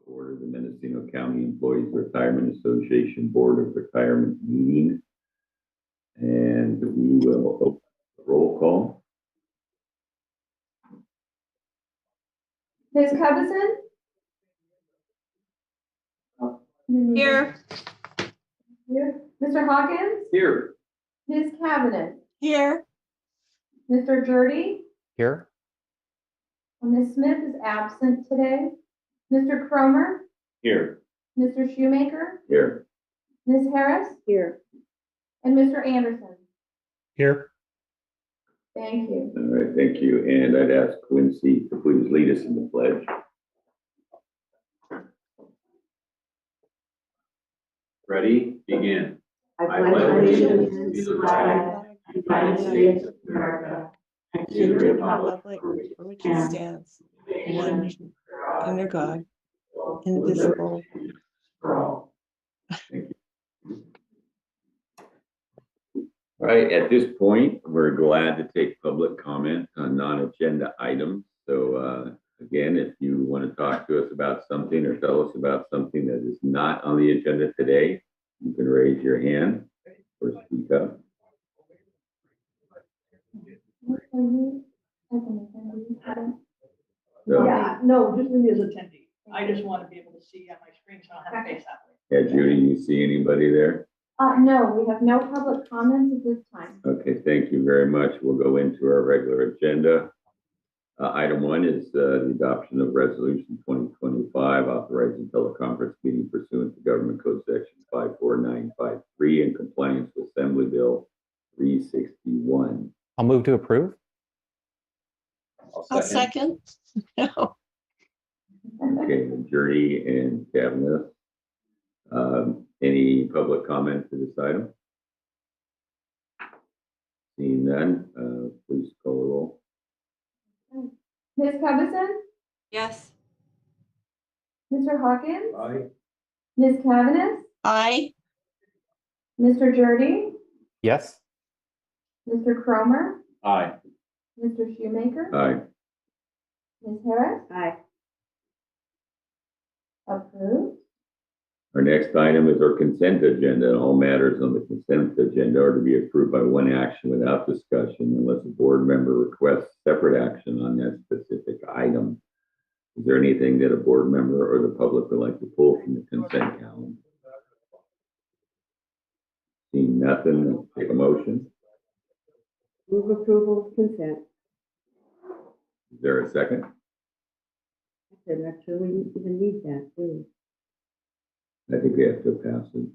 Order the Mendocino County Employees Retirement Association Board of Retirement meeting. And we will open the roll call. Ms. Cubison? Here. Here. Mr. Hawkins? Here. Ms. Cabinet? Here. Mr. Jurdy? Here. Ms. Smith is absent today. Mr. Cromer? Here. Mr. Shoemaker? Here. Ms. Harris? Here. And Mr. Anderson? Here. Thank you. All right, thank you. And I'd ask Quincy to please lead us in the pledge. Ready? Begin. I pledge allegiance to the flag of the United States of America and to the republic For which it stands, one nation, under God, indivisible. For all. Thank you. All right, at this point, we're glad to take public comment on non-agenda items. So again, if you want to talk to us about something or tell us about something that is not on the agenda today, you can raise your hand or speak up. So, Yeah, no, just me as attendee. I just want to be able to see on my screen, so I don't have to face that way. yeah, Judy, you see anybody there? No, we have no public comments at this time. Okay, thank you very much. We'll go into our regular agenda. Item 1 is the adoption of Resolution 2025 authorizing teleconference meeting pursuant to Government Code Section 54953 in compliance with Assembly Bill 361. I'll move to approve. I'll second. No. Okay, Jurdy and Cabinet. Any public comment to this item? Seeing none, please call the roll. Ms. Cubison? Yes. Mr. Hawkins? Aye. Ms. Cabinet? Aye. Mr. Jurdy? Yes. Mr. Cromer? Aye. Mr. Shoemaker? Aye. Ms. Harris? Aye. Approved. Our next item is our consent agenda, and all matters on the consent agenda are to be approved by one action without discussion unless a board member requests separate action on that specific item. Is there anything that a board member or the public would like to pull from the consent calendar? Seeing nothing, take a motion. Move approval of consent. Is there a second? I'm not sure we even need that, do we? I think we have to pass it.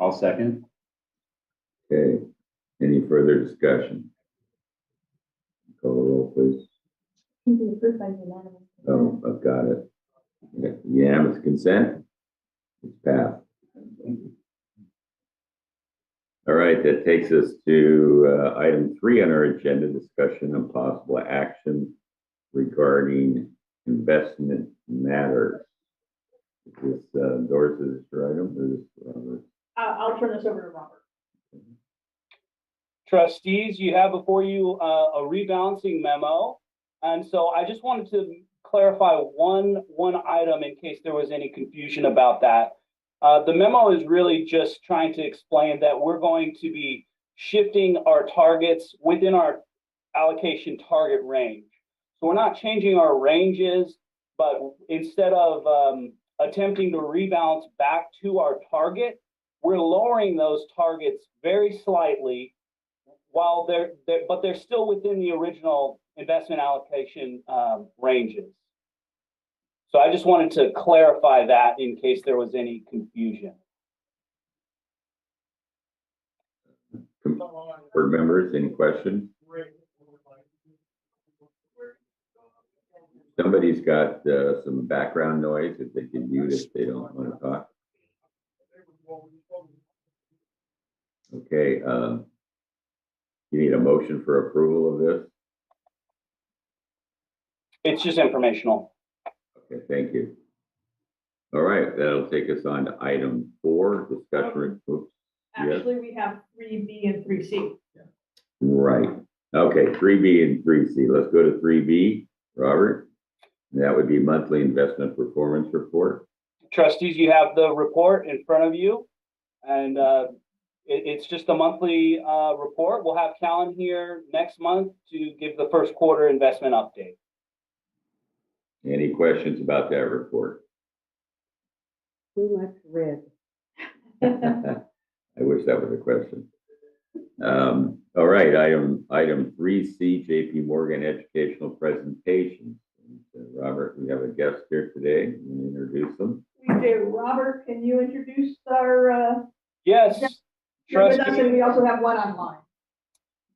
I'll second. Okay. Any further discussion? Call the roll, please. Can be approved by unanimous. Oh, I've got it. Unanimous consent. It's passed. All right, that takes us to item 3 on our agenda, discussion and possible action regarding investment matters. Is this Doris' item or is this Robert? I'll turn this over to Robert. Trustees, you have before you a rebalancing memo. And so I just wanted to clarify one item in case there was any confusion about that. The memo is really just trying to explain that we're going to be shifting our targets within our allocation target range. So we're not changing our ranges, but instead of attempting to rebalance back to our target, we're lowering those targets very slightly while they're still within the original investment allocation ranges. So I just wanted to clarify that in case there was any confusion. Board members, any questions? Somebody's got some background noise if they can mute if they don't want to talk. Okay, you need a motion for approval of this? It's just informational. Okay, thank you. All right, that'll take us on to item 4, discussion. Oops, yes. Actually, we have 3B and 3C. Right. Okay, 3B and 3C. Let's go to 3B, Robert. And that would be monthly investment performance report. trustees, you have the report in front of you. And it's just a monthly report. We'll have Callan here next month to give the first quarter investment update. Any questions about that report? Too much red. I wish that was a question. All right, item 3C, JP Morgan educational presentations. Robert, we have a guest here today. You want to introduce them? We do. Robert, can you introduce our, Yes, you're with us, trustee. and we also have one online.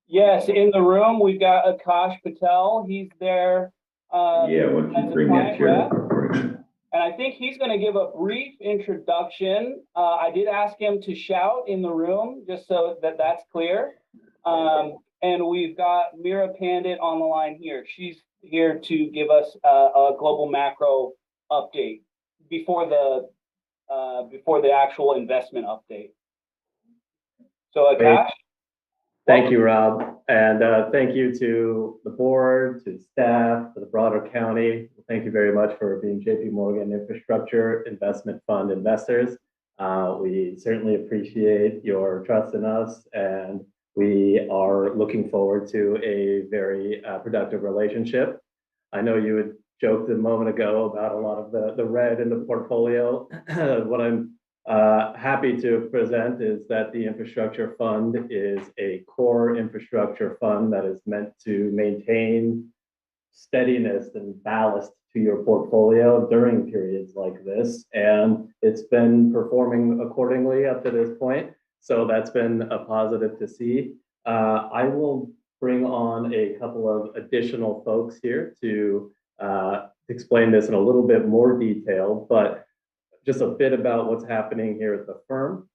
Yes, in the room, we've got Akash Patel. He's there. Yeah, why don't as you a bring that client chair rep. up for you? And I think he's going to give a brief introduction. I did ask him to shout in the room, just so that that's clear. And we've got Mira Pandit on the line here. She's here to give us a global macro update before the actual investment update. So Akash? Thank you, Rob. And thank you to the board, to staff, to the broader county. Thank you very much for being JP Morgan Infrastructure Investment Fund investors. We certainly appreciate your trust in us, and we are looking forward to a very productive relationship. I know you had joked a moment ago about a lot of the red in the portfolio. What I'm happy to present is that the infrastructure fund is a core infrastructure fund that is meant to maintain steadiness and ballast to your portfolio during periods like this. And it's been performing accordingly up to this point. So that's been a positive to see. I will bring on a couple of additional folks here to explain this in a little bit more detail, but just a bit about what's happening here at the firm.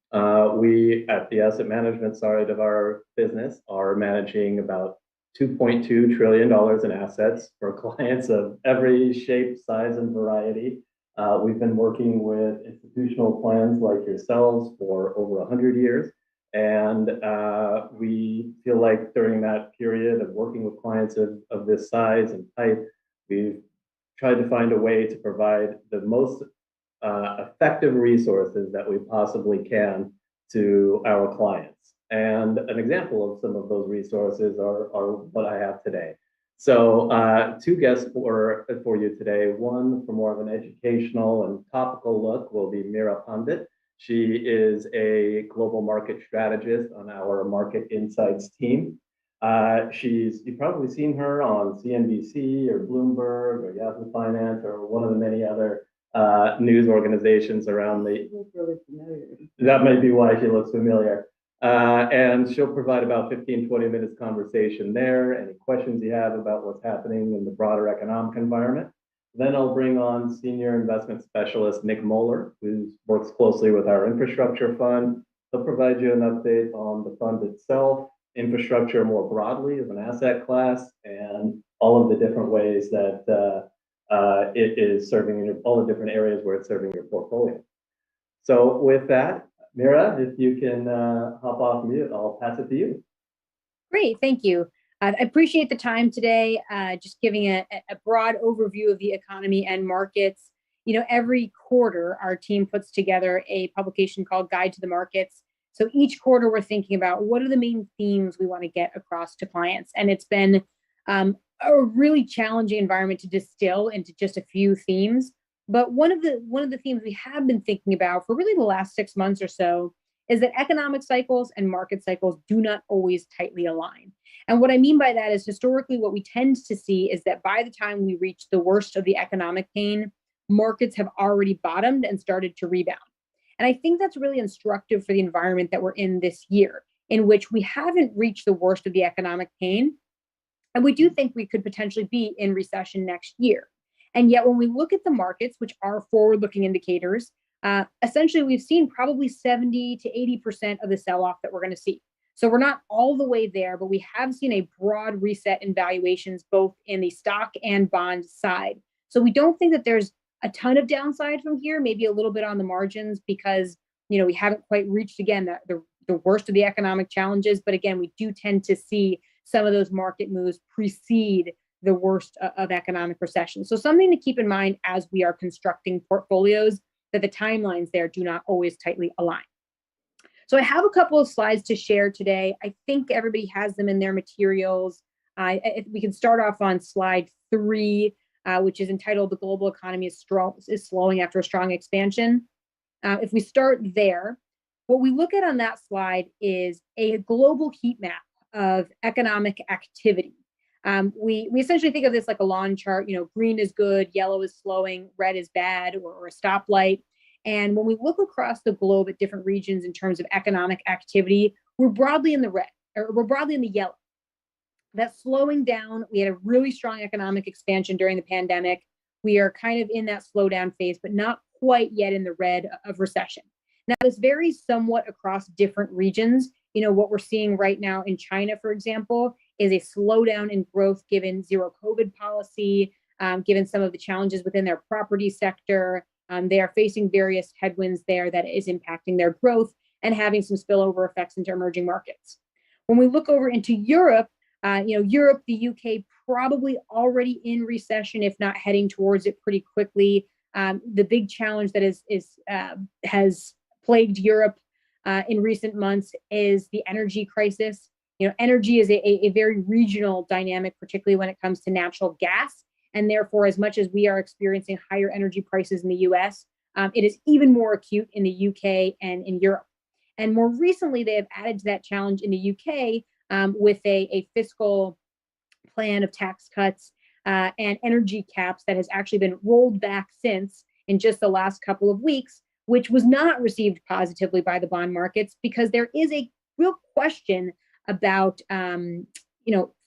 We, at the asset management side of our business, are managing about $2.2 trillion in assets for clients of every shape, size, and variety. We've been working with institutional plans like yourselves for over 100 years. And we feel like during that period of working with clients of this size and type, we've tried to find a way to provide the most effective resources that we possibly can to our clients. And an example of some of those resources are what I have today. So two guests for you today. One for more of an educational and topical look will be Mira Pandit. She is a global market strategist on our Market Insights team. You've probably seen her on CNBC or Bloomberg or Yahoo Finance or one of the many other news organizations around the. Really familiar. That might be why she looks familiar. And she'll provide about 15, 20 minutes conversation there. Any questions you have about what's happening in the broader economic environment. Then I'll bring on Senior Investment Specialist Nick Moeller, who works closely with our infrastructure fund. He'll provide you an update on the fund itself, infrastructure more broadly as an asset class, and all of the different ways that it is serving all the different areas where it's serving your portfolio. So with that, Mira, if you can hop off mute, I'll pass it to you. Great, thank you. I appreciate the time today, just giving a broad overview of the economy and markets. You know, every quarter, our team puts together a publication called Guide to the Markets. So each quarter, we're thinking about what are the main themes we want to get across to clients. And it's been a really challenging environment to distill into just a few themes. But one of the themes we have been thinking about for really the last 6 months or so is that economic cycles and market cycles do not always tightly align. And what I mean by that is historically what we tend to see is that by the time we reach the worst of the economic pain, markets have already bottomed and started to rebound. And I think that's really instructive for the environment that we're in this year, in which we haven't reached the worst of the economic pain. And we do think we could potentially be in recession next year. And yet when we look at the markets, which are forward-looking indicators, essentially we've seen probably 70 to 80% of the sell-off that we're going to see. So we're not all the way there, but we have seen a broad reset in valuations, both in the stock and bond side. So we don't think that there's a ton of downside from here, maybe a little bit on the margins because, you know, we haven't quite reached, again, the worst of the economic challenges. But again, we do tend to see some of those market moves precede the worst of economic recession. So something to keep in mind as we are constructing portfolios that the timelines there do not always tightly align. So I have a couple of slides to share today. I think everybody has them in their materials. We can start off on slide 3, which is entitled "The Global Economy is Slowing After a Strong Expansion." If we start there, what we look at on that slide is a global heat map of economic activity. We essentially think of this like a lawn chart. Green is good, yellow is slowing, red is bad, or a stoplight. And when we look across the globe at different regions in terms of economic activity, we're broadly in the red, or we're broadly in the yellow. That's slowing down. We had a really strong economic expansion during the pandemic. We are kind of in that slowdown phase, but not quite yet in the red of recession. Now, this varies somewhat across different regions. What we're seeing right now in China, for example, is a slowdown in growth given zero COVID policy, given some of the challenges within their property sector. They are facing various headwinds there that is impacting their growth and having some spillover effects into emerging markets. When we look over into Europe, Europe, the UK, probably already in recession, if not heading towards it pretty quickly. The big challenge that has plagued Europe in recent months is the energy crisis. Energy is a very regional dynamic, particularly when it comes to natural gas. And therefore, as much as we are experiencing higher energy prices in the US, it is even more acute in the UK and in Europe. And more recently, they have added to that challenge in the UK with a fiscal plan of tax cuts and energy caps that has actually been rolled back since in just the last couple of weeks, which was not received positively by the bond markets because there is a real question about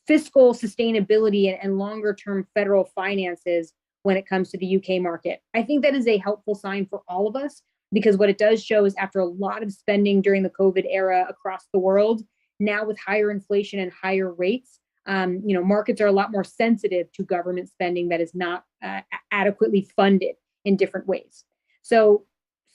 fiscal sustainability and longer-term federal finances when it comes to the UK market. I think that is a helpful sign for all of us because what it does show is after a lot of spending during the COVID era across the world, now with higher inflation and higher rates, markets are a lot more sensitive to government spending that is not adequately funded in different ways. So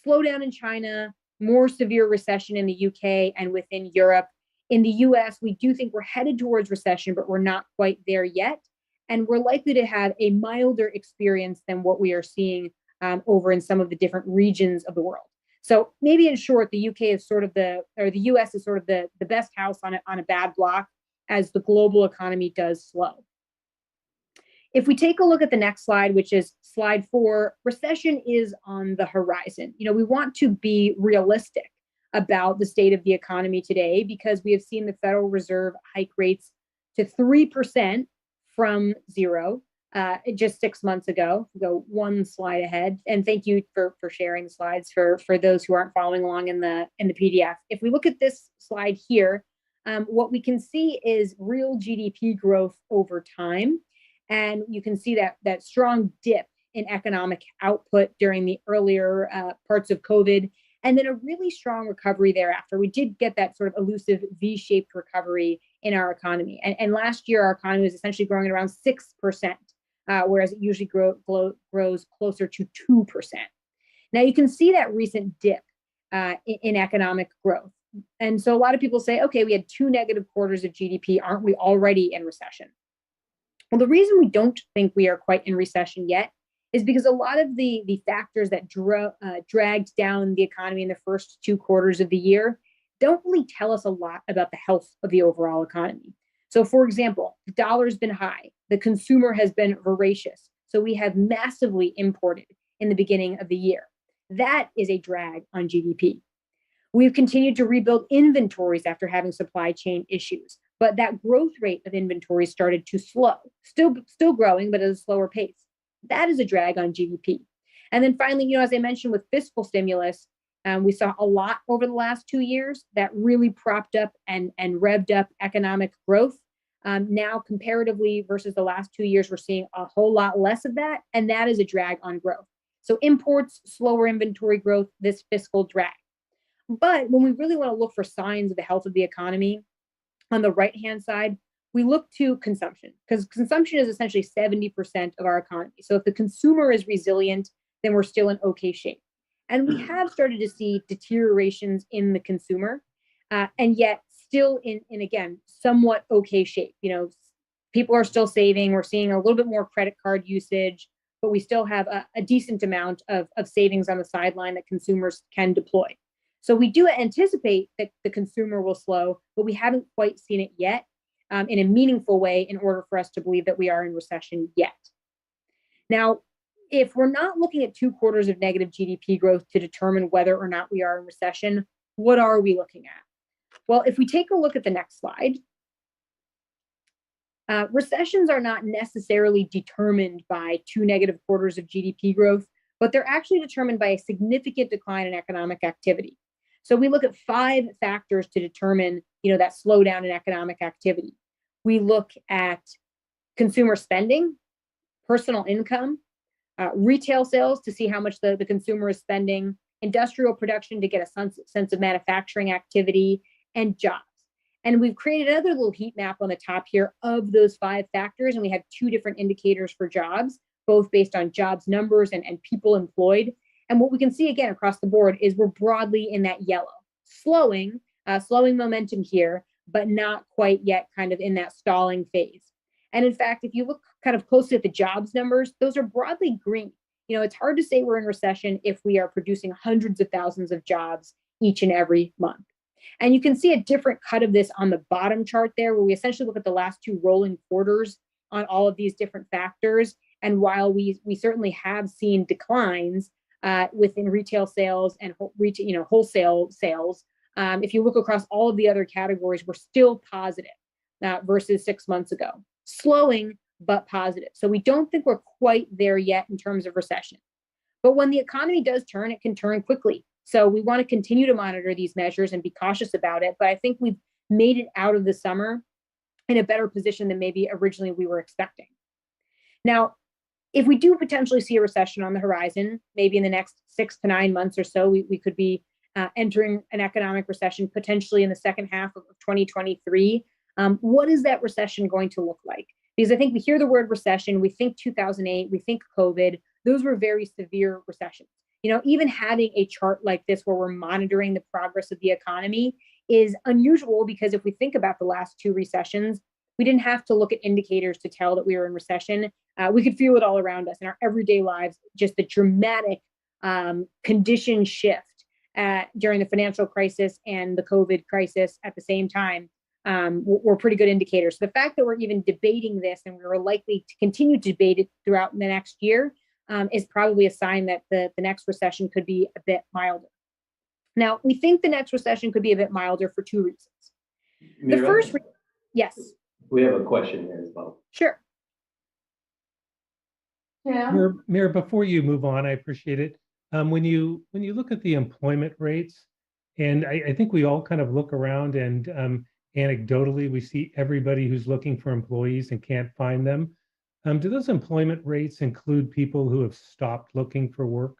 slowdown in China, more severe recession in the UK and within Europe. In the US, we do think we're headed towards recession, but we're not quite there yet. And we're likely to have a milder experience than what we are seeing over in some of the different regions of the world. So maybe in short, the UK is the US is sort of the best house on a bad block as the global economy does slow. If we take a look at the next slide, which is slide 4, recession is on the horizon. We want to be realistic about the state of the economy today because we have seen the Federal Reserve hike rates to 3% from 0 just 6 months ago. Go one slide ahead, and thank you for sharing the slides for those who aren't following along in the PDF. If we look at this slide here, what we can see is real GDP growth over time, and you can see that strong dip in economic output during the earlier parts of COVID. And then a really strong recovery thereafter. We did get that sort of elusive V-shaped recovery in our economy. And last year, our economy was essentially growing at around 6%, whereas it usually grows closer to 2%. Now, you can see that recent dip in economic growth. And so a lot of people say, okay, we had 2 negative quarters of GDP. Aren't we already in recession? Well, the reason we don't think we are quite in recession yet is because a lot of the factors that dragged down the economy in the first 2 quarters of the year don't really tell us a lot about the health of the overall economy. So, for example, the dollar's been high, the consumer has been voracious, so we have massively imported in the beginning of the year. That is a drag on GDP. We've continued to rebuild inventories after having supply chain issues, but that growth rate of inventory started to slow, still growing, but at a slower pace. That is a drag on GDP. And then finally, as I mentioned with fiscal stimulus, we saw a lot over the last 2 years that really propped up and revved up economic growth. Now, comparatively versus the last 2 years, we're seeing a whole lot less of that, and that is a drag on growth. So imports, slower inventory growth, this fiscal drag. But when we really want to look for signs of the health of the economy, on the right-hand side, we look to consumption because consumption is essentially 70% of our economy. So if the consumer is resilient, then we're still in okay shape. And we have started to see deteriorations in the consumer, and yet still in again, somewhat okay shape. People are still saving. We're seeing a little bit more credit card usage. but we still have a decent amount of savings on the sideline that consumers can deploy. So we do anticipate that the consumer will slow, but we haven't quite seen it yet in a meaningful way in order for us to believe that we are in recession yet. Now, if we're not looking at 2 quarters of negative GDP growth to determine whether or not we are in recession, what are we looking at? Well, if we take a look at the next slide, recessions are not necessarily determined by 2 negative quarters of GDP growth, but they're actually determined by a significant decline in economic activity. So we look at 5 factors to determine, that slowdown in economic activity. We look at consumer spending, personal income, retail sales to see how much the consumer is spending, industrial production to get a sense of manufacturing activity, and jobs. And we've created another little heat map on the top here of those 5 factors. And we have 2 different indicators for jobs, both based on jobs numbers and people employed. And what we can see again across the board is we're broadly in that yellow, slowing momentum here, but not quite yet kind of in that stalling phase. And in fact, if you look kind of closely at the jobs numbers, those are broadly green. It's hard to say we're in recession if we are producing hundreds of thousands of jobs each and every month. And you can see a different cut of this on the bottom chart there, where we essentially look at the last 2 rolling quarters on all of these different factors. And while we certainly have seen declines within retail sales and wholesale sales, if you look across all of the other categories, we're still positive versus 6 months ago. Slowing, but positive. So we don't think we're quite there yet in terms of recession. But when the economy does turn, it can turn quickly. So we want to continue to monitor these measures and be cautious about it. But I think we've made it out of the summer in a better position than maybe originally we were expecting. Now, if we do potentially see a recession on the horizon, maybe in the next 6 to 9 months or so, we could be entering an economic recession potentially in the second half of 2023. What is that recession going to look like? Because I think we hear the word recession, we think 2008, we think COVID. Those were very severe recessions. Even having a chart like this where we're monitoring the progress of the economy is unusual, because if we think about the last 2 recessions, we didn't have to look at indicators to tell that we were in recession. We could feel it all around us in our everyday lives, just the dramatic condition shift during the financial crisis and the COVID crisis at the same time were pretty good indicators. So the fact that we're even debating this and we're likely to continue to debate it throughout the next year is probably a sign that the next recession could be a bit milder. Now, we think the next recession could be a bit milder for 2 reasons. Mira, The first, yes, we have a question here as well. sure. Jim? Mayor, before you move on, I appreciate it. When you look at the employment rates, and I think we all kind of look around and anecdotally we see everybody who's looking for employees and can't find them. Do those employment rates include people who have stopped looking for work?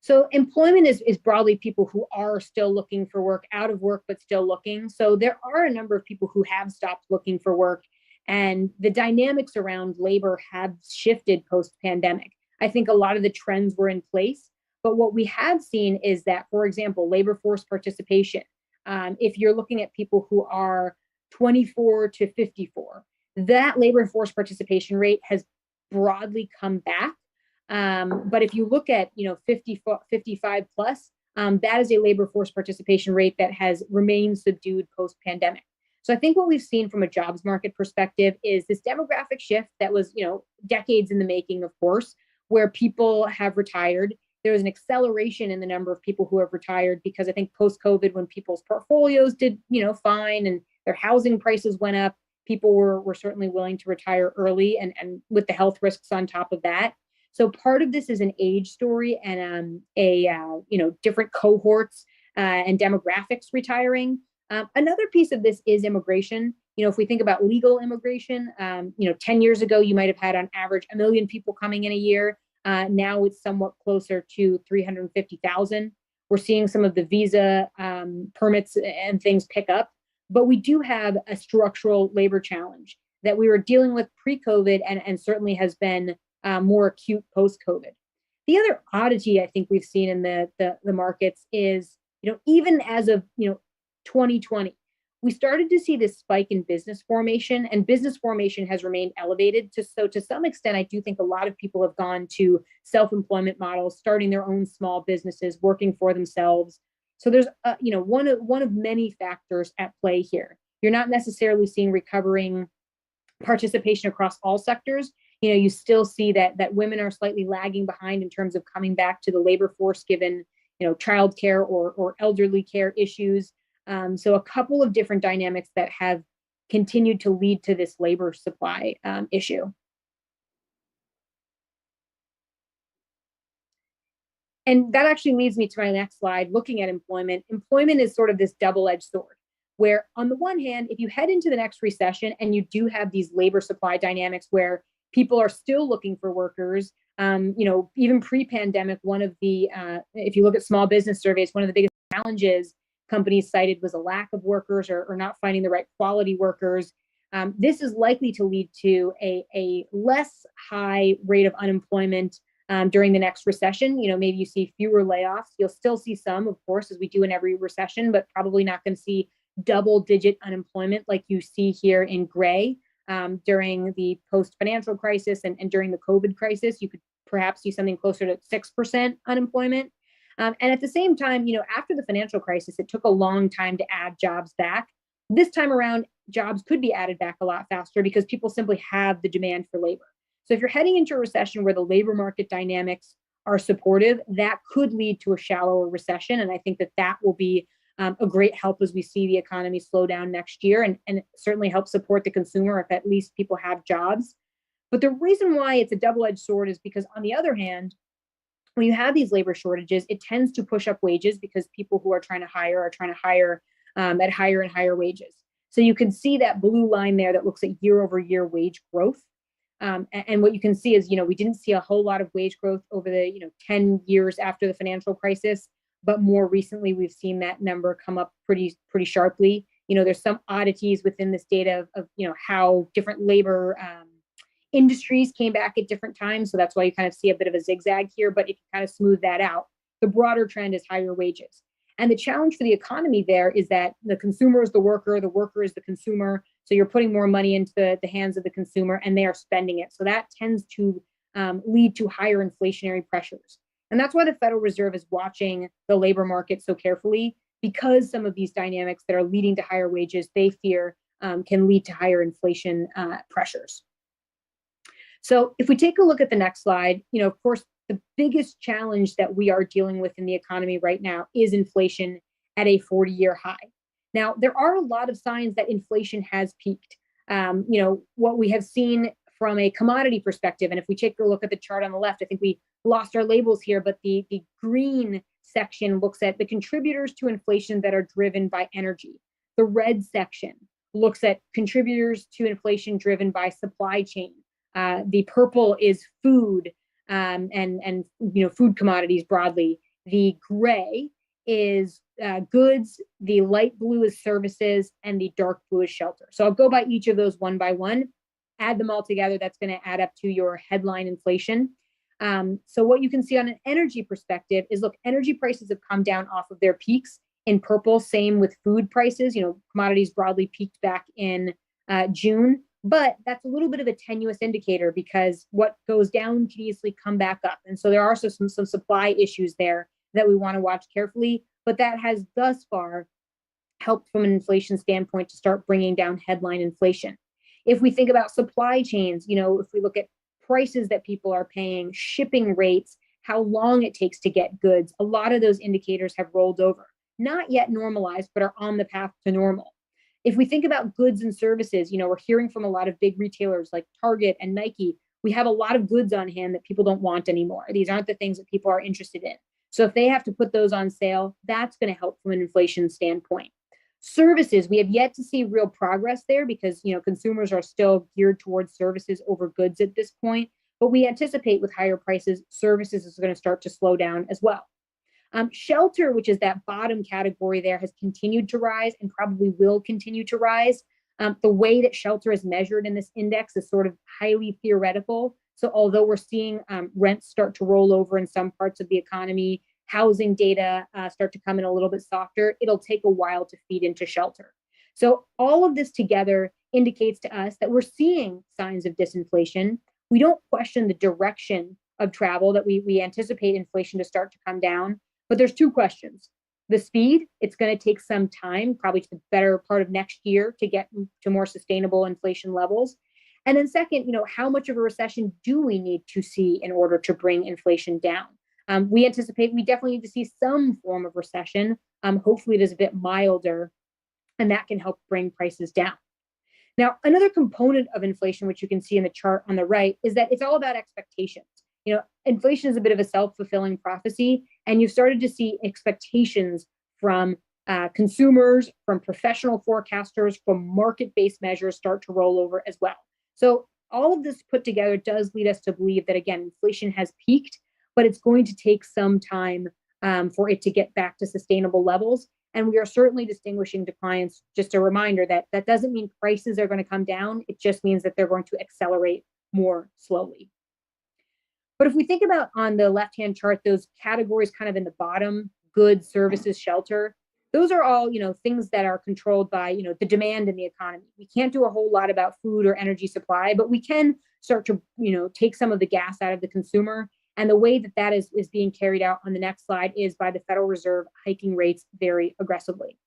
So employment is broadly people who are still looking for work, out of work, but still looking. So there are a number of people who have stopped looking for work, and the dynamics around labor have shifted post-pandemic. I think a lot of the trends were in place, but what we have seen is that, for example, labor force participation, if you're looking at people who are 24 to 54, that labor force participation rate has broadly come back. But if you look at 55 plus, that is a labor force participation rate that has remained subdued post-pandemic. So I think what we've seen from a jobs market perspective is this demographic shift that was decades in the making, of course, where people have retired. There was an acceleration in the number of people who have retired because I think post-COVID, when people's portfolios did fine and their housing prices went up, people were certainly willing to retire early, and with the health risks on top of that. So part of this is an age story and different cohorts and demographics retiring. Another piece of this is immigration. If we think about legal immigration, 10 years ago, you might have had on average 1 million people coming in a year. Now it's somewhat closer to 350,000. We're seeing some of the visa permits and things pick up, but we do have a structural labor challenge that we were dealing with pre-COVID and certainly has been more acute post-COVID. The other oddity I think we've seen in the markets is, even as of 2020, we started to see this spike in business formation, and business formation has remained elevated. So to some extent, I do think a lot of people have gone to self-employment models, starting their own small businesses, working for themselves. So there's, one of many factors at play here. You're not necessarily seeing recovering participation across all sectors. You still see that women are slightly lagging behind in terms of coming back to the labor force, given childcare or elderly care issues. So a couple of different dynamics that have continued to lead to this labor supply issue. And that actually leads me to my next slide, looking at employment. Employment is sort of this double-edged sword, where on the one hand, if you head into the next recession and you do have these labor supply dynamics where people are still looking for workers, even pre-pandemic, one of the, if you look at small business surveys, one of the biggest challenges companies cited was a lack of workers or not finding the right quality workers. This is likely to lead to a less high rate of unemployment during the next recession. Maybe you see fewer layoffs. You'll still see some, of course, as we do in every recession, but probably not going to see double-digit unemployment like you see here in gray during the post-financial crisis and during the COVID crisis. You could perhaps see something closer to 6% unemployment. And at the same time, after the financial crisis, it took a long time to add jobs back. This time around, jobs could be added back a lot faster because people simply have the demand for labor. So if you're heading into a recession where the labor market dynamics are supportive, that could lead to a shallower recession. And I think that will be a great help as we see the economy slow down next year, and certainly help support the consumer if at least people have jobs. But the reason why it's a double-edged sword is because, on the other hand, when you have these labor shortages, it tends to push up wages because people who are trying to hire at higher and higher wages. So you can see that blue line there that looks at year over year wage growth. And what you can see is, we didn't see a whole lot of wage growth over the 10 years after the financial crisis, but more recently we've seen that number come up pretty sharply. There's some oddities within this data of how different labor industries came back at different times. So that's why you kind of see a bit of a zigzag here. But if you kind of smooth that out, the broader trend is higher wages. And the challenge for the economy there is that the consumer is the worker is the consumer. So you're putting more money into the hands of the consumer and they are spending it. So that tends to lead to higher inflationary pressures. And that's why the Federal Reserve is watching the labor market so carefully, because some of these dynamics that are leading to higher wages, they fear can lead to higher inflation pressures. So if we take a look at the next slide, of course, the biggest challenge that we are dealing with in the economy right now is inflation at a 40-year high. Now, there are a lot of signs that inflation has peaked. What we have seen from a commodity perspective, and if we take a look at the chart on the left, I think we lost our labels here, but the green section looks at the contributors to inflation that are driven by energy. The red section looks at contributors to inflation driven by supply chain. The purple is food and food commodities broadly. The gray is goods, the light blue is services, and the dark blue is shelter. So I'll go by each of those one by one, add them all together. That's going to add up to your headline inflation. So what you can see on an energy perspective is, look, energy prices have come down off of their peaks. In purple, same with food prices. Commodities broadly peaked back in June. But that's a little bit of a tenuous indicator because what goes down can easily come back up. And so there are some supply issues there that we want to watch carefully. But that has thus far helped from an inflation standpoint to start bringing down headline inflation. If we think about supply chains, if we look at prices that people are paying, shipping rates, how long it takes to get goods, a lot of those indicators have rolled over. Not yet normalized, but are on the path to normal. If we think about goods and services, we're hearing from a lot of big retailers like Target and Nike. We have a lot of goods on hand that people don't want anymore. These aren't the things that people are interested in. So if they have to put those on sale, that's going to help from an inflation standpoint. Services, we have yet to see real progress there because, consumers are still geared towards services over goods at this point. But we anticipate with higher prices, services is going to start to slow down as well. Shelter, which is that bottom category there, has continued to rise and probably will continue to rise. The way that shelter is measured in this index is sort of highly theoretical. So although we're seeing rents start to roll over in some parts of the economy, housing data start to come in a little bit softer, it'll take a while to feed into shelter. So all of this together indicates to us that we're seeing signs of disinflation. We don't question the direction of travel, that we anticipate inflation to start to come down, but there's two questions. The speed, it's going to take some time, probably to the better part of next year, to get to more sustainable inflation levels. And then second, how much of a recession do we need to see in order to bring inflation down? We anticipate we definitely need to see some form of recession. Hopefully it is a bit milder, and that can help bring prices down. Now, another component of inflation, which you can see in the chart on the right, is that it's all about expectations. Inflation is a bit of a self-fulfilling prophecy, and you've started to see expectations from consumers, from professional forecasters, from market-based measures start to roll over as well. So all of this put together does lead us to believe that, again, inflation has peaked, but it's going to take some time for it to get back to sustainable levels. And we are certainly distinguishing to clients, just a reminder that that doesn't mean prices are going to come down. It just means that they're going to accelerate more slowly. But if we think about on the left-hand chart, those categories kind of in the bottom, goods, services, shelter, those are all, things that are controlled by, the demand in the economy. We can't do a whole lot about food or energy supply, but we can start to, take some of the gas out of the consumer. And the way that that is being carried out on the next slide is by the Federal Reserve hiking rates very aggressively.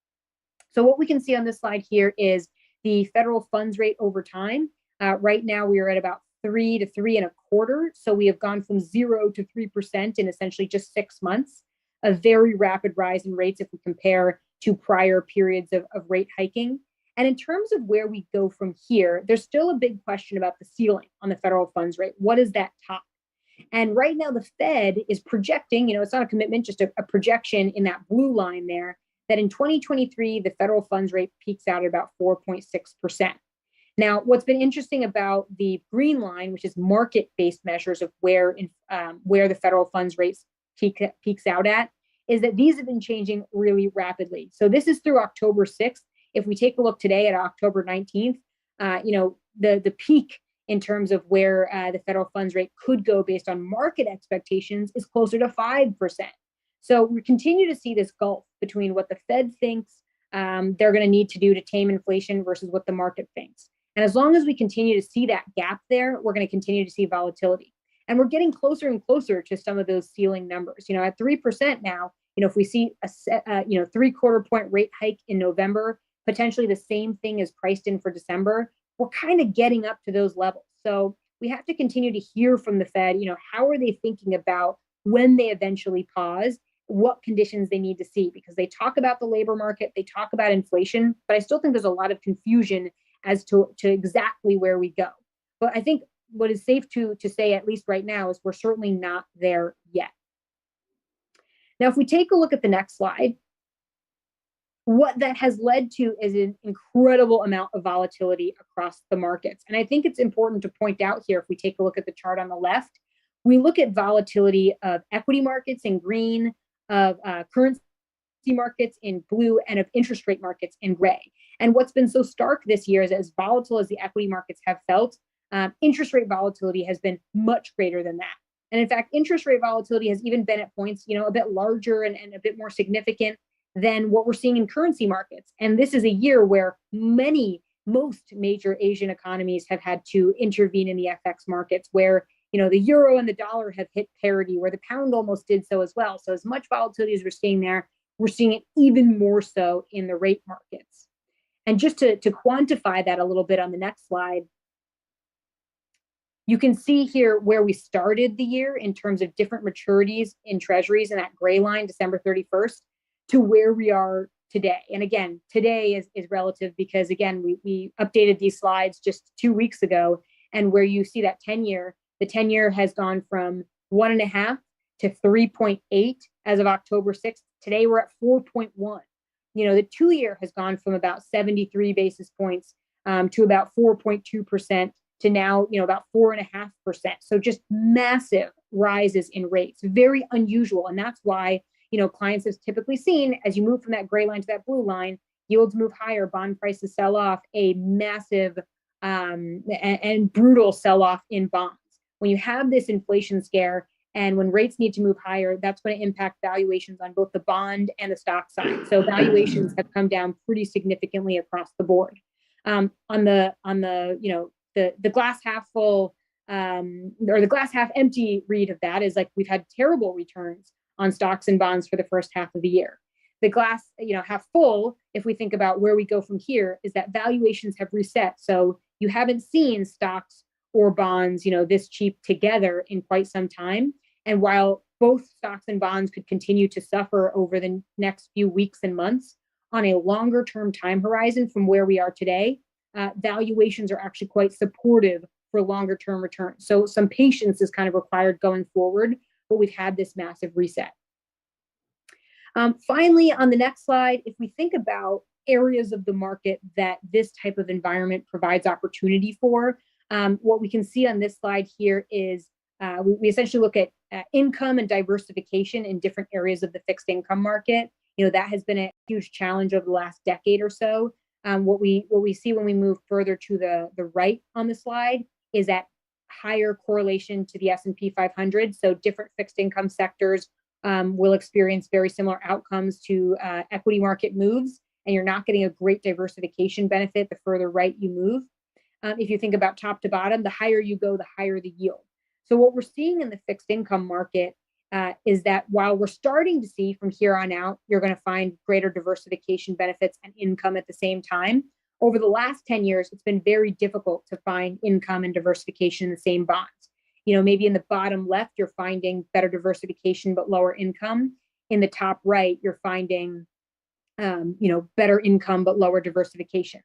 So what we can see on this slide here is the federal funds rate over time. Right now, we are at about 3 to 3.25. So we have gone from 0 to 3% in essentially just 6 months, a very rapid rise in rates if we compare to prior periods of rate hiking. And in terms of where we go from here, there's still a big question about the ceiling on the federal funds rate. What is that top? And right now, the Fed is projecting, it's not a commitment, just a projection in that blue line there, that in 2023, the federal funds rate peaks out at about 4.6%. Now, what's been interesting about the green line, which is market-based measures of where the federal funds rates peaks out at, is that these have been changing really rapidly. So this is through October 6th. If we take a look today at October 19th, the peak in terms of where the federal funds rate could go based on market expectations is closer to 5%. So we continue to see this gulf between what the Fed thinks they're going to need to do to tame inflation versus what the market thinks. And as long as we continue to see that gap there, we're going to continue to see volatility. And we're getting closer and closer to some of those ceiling numbers. At 3% now, if we see a 3/4 point rate hike in November, potentially the same thing is priced in for December, we're kind of getting up to those levels. So we have to continue to hear from the Fed, how are they thinking about when they eventually pause, what conditions they need to see, because they talk about the labor market, they talk about inflation, but I still think there's a lot of confusion as to exactly where we go. But I think what is safe to say, at least right now, is we're certainly not there yet. Now, if we take a look at the next slide, what that has led to is an incredible amount of volatility across the markets. And I think it's important to point out here, if we take a look at the chart on the left, we look at volatility of equity markets in green, of currency markets in blue, and of interest rate markets in gray. And what's been so stark this year is, as volatile as the equity markets have felt, interest rate volatility has been much greater than that. And in fact, interest rate volatility has even been at points, a bit larger and a bit more significant than what we're seeing in currency markets. And this is a year where most major Asian economies have had to intervene in the FX markets, where the euro and the dollar have hit parity, where the pound almost did so as well. So as much volatility as we're seeing there, we're seeing it even more so in the rate markets. And just to quantify that a little bit on the next slide, you can see here where we started the year in terms of different maturities in treasuries in that gray line, December 31st, to where we are today. And again, today is relative because, again, we updated these slides just 2 weeks ago, and where you see that 10-year, the 10-year has gone from 1.5 to 3.8 as of October 6th. Today, we're at 4.1. The 2-year has gone from about 73 basis points to about 4.2% to now, about 4.5%. So just massive rises in rates, very unusual. And that's why, clients have typically seen, as you move from that gray line to that blue line, yields move higher, bond prices sell off, a massive and brutal sell-off in bonds. When you have this inflation scare And when rates need to move higher, that's going to impact valuations on both the bond and the stock side. So valuations have come down pretty significantly across the board. On the glass half full or the glass half empty read of that is like we've had terrible returns on stocks and bonds for the first half of the year. The glass, half full, if we think about where we go from here, is that valuations have reset. So you haven't seen stocks or bonds, this cheap together in quite some time. And while both stocks and bonds could continue to suffer over the next few weeks and months, on a longer term time horizon from where we are today, valuations are actually quite supportive for longer term returns. So some patience is kind of required going forward, but we've had this massive reset. Finally, on the next slide, if we think about areas of the market that this type of environment provides opportunity for, what we can see on this slide here is we essentially look at income and diversification in different areas of the fixed income market. That has been a huge challenge over the last decade or so. What we see when we move further to the right on the slide is that higher correlation to the S&P 500. So different fixed income sectors will experience very similar outcomes to equity market moves, and you're not getting a great diversification benefit the further right you move. If you think about top to bottom, the higher you go, the higher the yield. So what we're seeing in the fixed income market is that while we're starting to see from here on out, you're going to find greater diversification benefits and income at the same time. Over the last 10 years, it's been very difficult to find income and diversification in the same bonds. Maybe in the bottom left, you're finding better diversification, but lower income. In the top right, you're finding, better income, but lower diversification.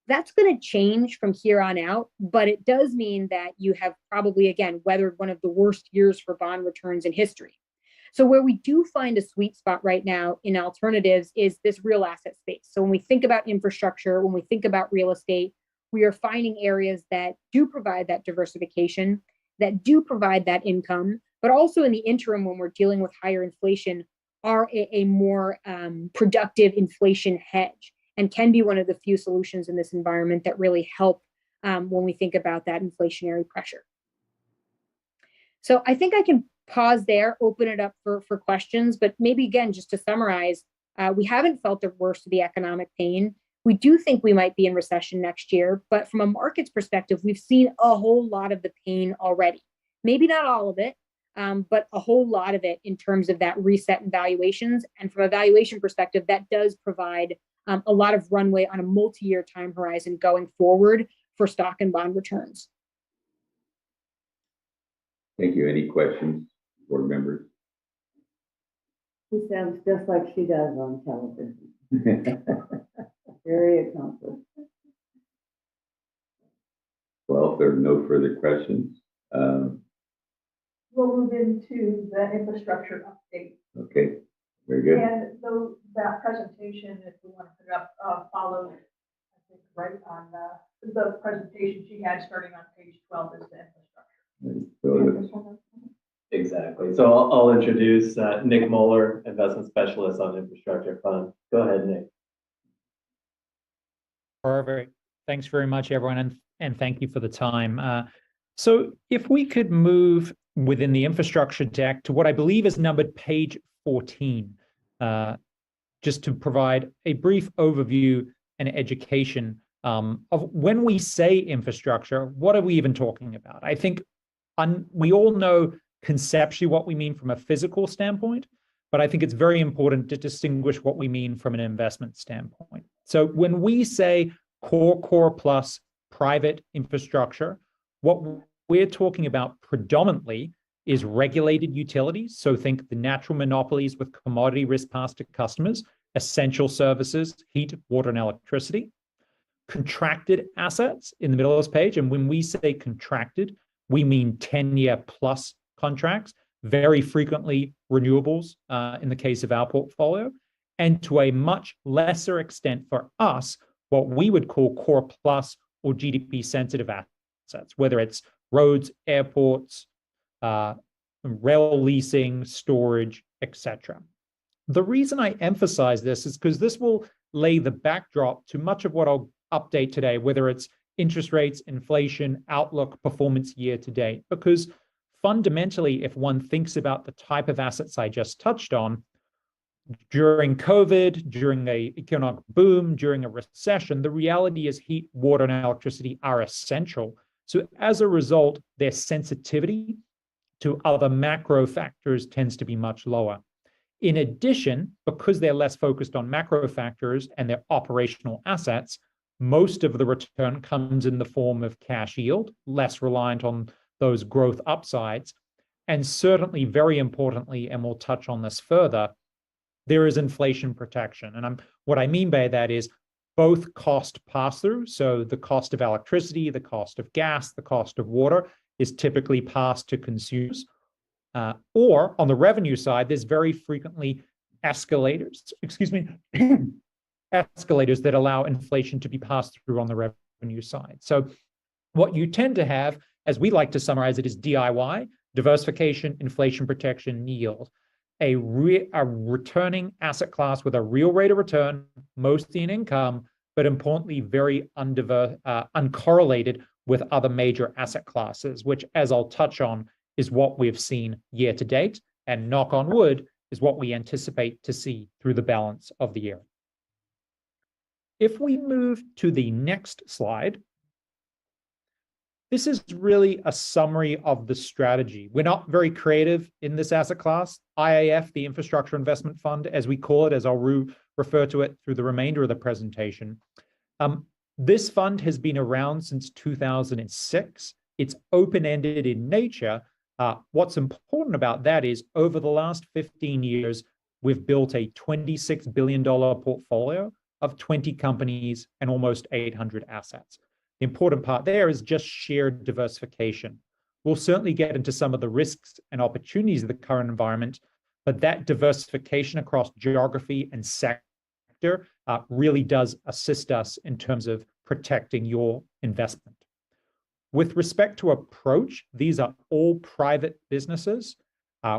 That's going to change from here on out, but it does mean that you have probably, again, weathered one of the worst years for bond returns in history. So where we do find a sweet spot right now in alternatives is this real asset space. So when we think about infrastructure, when we think about real estate, we are finding areas that do provide that diversification, that do provide that income, but also in the interim, when we're dealing with higher inflation, are a more productive inflation hedge, and can be one of the few solutions in this environment that really help when we think about that inflationary pressure. So I think I can pause there, open it up for questions, but maybe again, just to summarize, we haven't felt the worst of the economic pain. We do think we might be in recession next year, but from a markets perspective, we've seen a whole lot of the pain already. Maybe not all of it, but a whole lot of it in terms of that reset in valuations. And from a valuation perspective, that does provide a lot of runway on a multi-year time horizon going forward for stock and bond returns. Thank you. Any questions, board members? She sounds just like she does on television. Very accomplished. Well, if there are no further questions. We'll move into the infrastructure update. Okay, very good. And that presentation, if we want to put it up, followed, I think, right on the presentation she had starting on page 12 is the infrastructure. Exactly. So I'll introduce Nick Moeller, investment specialist on infrastructure fund. Go ahead, Nick. Perfect. Thanks very much, everyone, and thank you for the time. So if we could move within the infrastructure deck to what I believe is numbered page 14, just to provide a brief overview and education of when we say infrastructure, what are we even talking about? I think we all know conceptually what we mean from a physical standpoint, but I think it's very important to distinguish what we mean from an investment standpoint. So when we say core plus private infrastructure, what we're talking about predominantly is regulated utilities. So think the natural monopolies with commodity risk passed to customers, essential services, heat, water, and electricity. Contracted assets in the middle of this page. And when we say contracted, we mean 10-year plus contracts, very frequently renewables in the case of our portfolio, and to a much lesser extent for us, what we would call core plus or GDP sensitive assets, whether it's roads, airports, rail leasing, storage, etc. The reason I emphasize this is because this will lay the backdrop to much of what I'll update today, whether it's interest rates, inflation, outlook, performance year to date, because fundamentally, if one thinks about the type of assets I just touched on, during COVID, during a economic boom, during a recession, the reality is heat, water, and electricity are essential. So as a result, their sensitivity to other macro factors tends to be much lower. In addition, because they're less focused on macro factors and their operational assets, most of the return comes in the form of cash yield, less reliant on those growth upsides. And certainly, very importantly, and we'll touch on this further, there is inflation protection. And what I mean by that is both cost pass-through, so the cost of electricity, the cost of gas, the cost of water is typically passed to consumers. Or on the revenue side, there's very frequently escalators, escalators that allow inflation to be passed through on the revenue side. So what you tend to have, as we like to summarize it, is DIY, diversification, inflation protection, yield. A returning asset class with a real rate of return, mostly in income, but importantly, very uncorrelated with other major asset classes, which, as I'll touch on, is what we've seen year to date, and knock on wood, is what we anticipate to see through the balance of the year. If we move to the next slide, this is really a summary of the strategy. We're not very creative in this asset class. IAF, the Infrastructure Investment Fund, as we call it, as I'll refer to it through the remainder of the presentation. This fund has been around since 2006. It's open-ended in nature. What's important about that is over the last 15 years, we've built a $26 billion portfolio of 20 companies and almost 800 assets. The important part there is just shared diversification. We'll certainly get into some of the risks and opportunities of the current environment, but that diversification across geography and sector really does assist us in terms of protecting your investment. With respect to approach, these are all private businesses.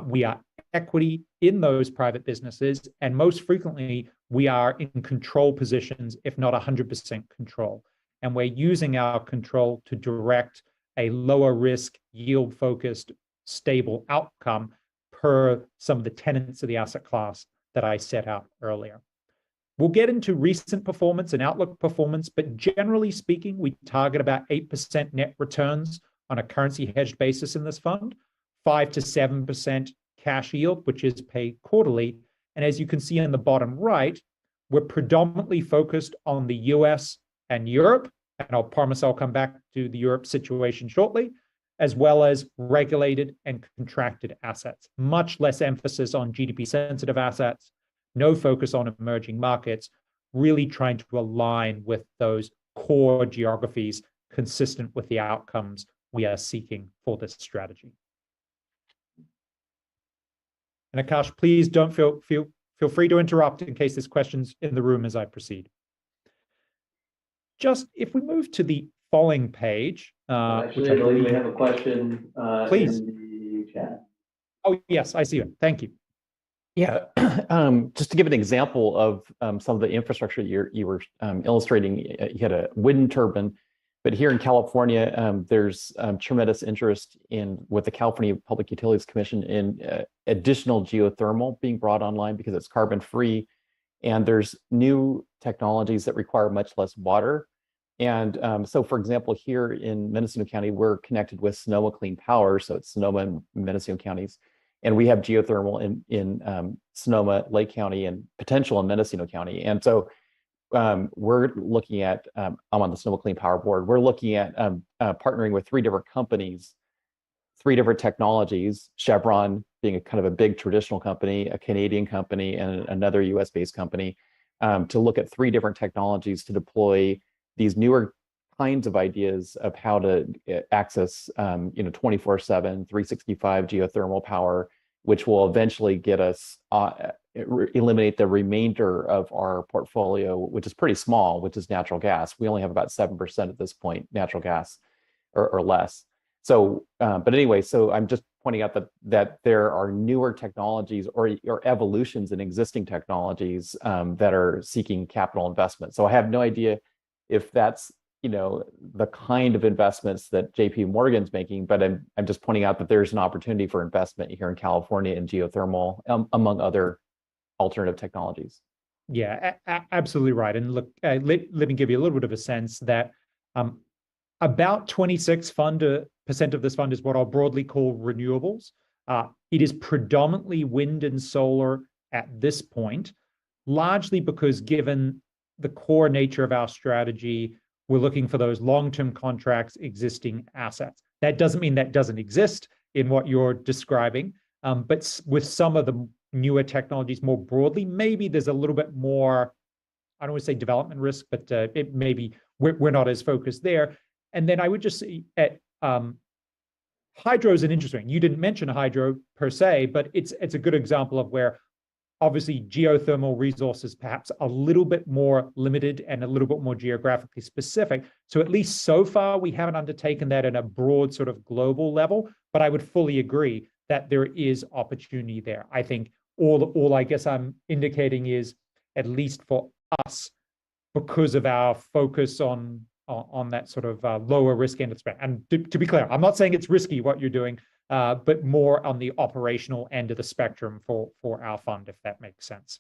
We are equity in those private businesses, and most frequently, we are in control positions, if not 100% control. And we're using our control to direct a lower risk, yield-focused, stable outcome per some of the tenets of the asset class that I set out earlier. We'll get into recent performance and outlook performance, but generally speaking, we target about 8% net returns on a currency hedged basis in this fund, 5 to 7% cash yield, which is paid quarterly. And as you can see on the bottom right, we're predominantly focused on the US and Europe, and I'll promise I'll come back to the Europe situation shortly, as well as regulated and contracted assets. Much less emphasis on GDP-sensitive assets, no focus on emerging markets, really trying to align with those core geographies consistent with the outcomes we are seeking for this strategy. And Akash, please don't feel free to interrupt in case there's questions in the room as I proceed. Just if we move to the following page, Actually, I believe we have a question please. in the chat. Oh, yes, I see it. Thank you. Yeah, just to give an example of some of the infrastructure you were illustrating, you had a wind turbine, but here in California, there's tremendous interest with the California Public Utilities Commission in additional geothermal being brought online because it's carbon free, and there's new technologies that require much less water. And so, for example, here in Mendocino County, we're connected with Sonoma Clean Power, so it's Sonoma and Mendocino counties. And we have geothermal in Sonoma, Lake County, and potential in Mendocino County. And so we're looking at, I'm on the Sonoma Clean Power Board, we're looking at partnering with 3 different companies, 3 different technologies, Chevron being a kind of a big traditional company, a Canadian company, and another US-based company, to look at 3 different technologies to deploy these newer kinds of ideas of how to access 24/7, 365 geothermal power, which will eventually get us eliminate the remainder of our portfolio, which is pretty small, which is natural gas. We only have about 7% at this point, natural gas or less. So, but anyway, so I'm just pointing out that there are newer technologies or evolutions in existing technologies that are seeking capital investment. So I have no idea if that's the kind of investments that JP Morgan's making, but I'm just pointing out that there's an opportunity for investment here in California in geothermal, among other alternative technologies. Yeah, absolutely right. And look, let me give you a little bit of a sense that about 26% of this fund is what I'll broadly call renewables. It is predominantly wind and solar at this point, largely because given the core nature of our strategy, we're looking for those long-term contracts, existing assets. That doesn't mean that doesn't exist in what you're describing, but with some of the newer technologies more broadly, maybe there's a little bit more, I don't want to say development risk, but it maybe we're not as focused there. And then I would just say at hydro is an interesting. You didn't mention hydro per se, but it's a good example of where obviously geothermal resources perhaps a little bit more limited and a little bit more geographically specific. So at least so far, we haven't undertaken that in a broad sort of global level, but I would fully agree that there is opportunity there. I think all I guess I'm indicating is, at least for us, because of our focus on that sort of lower risk end of spectrum. And to be clear, I'm not saying it's risky what you're doing, but more on the operational end of the spectrum for our fund, if that makes sense.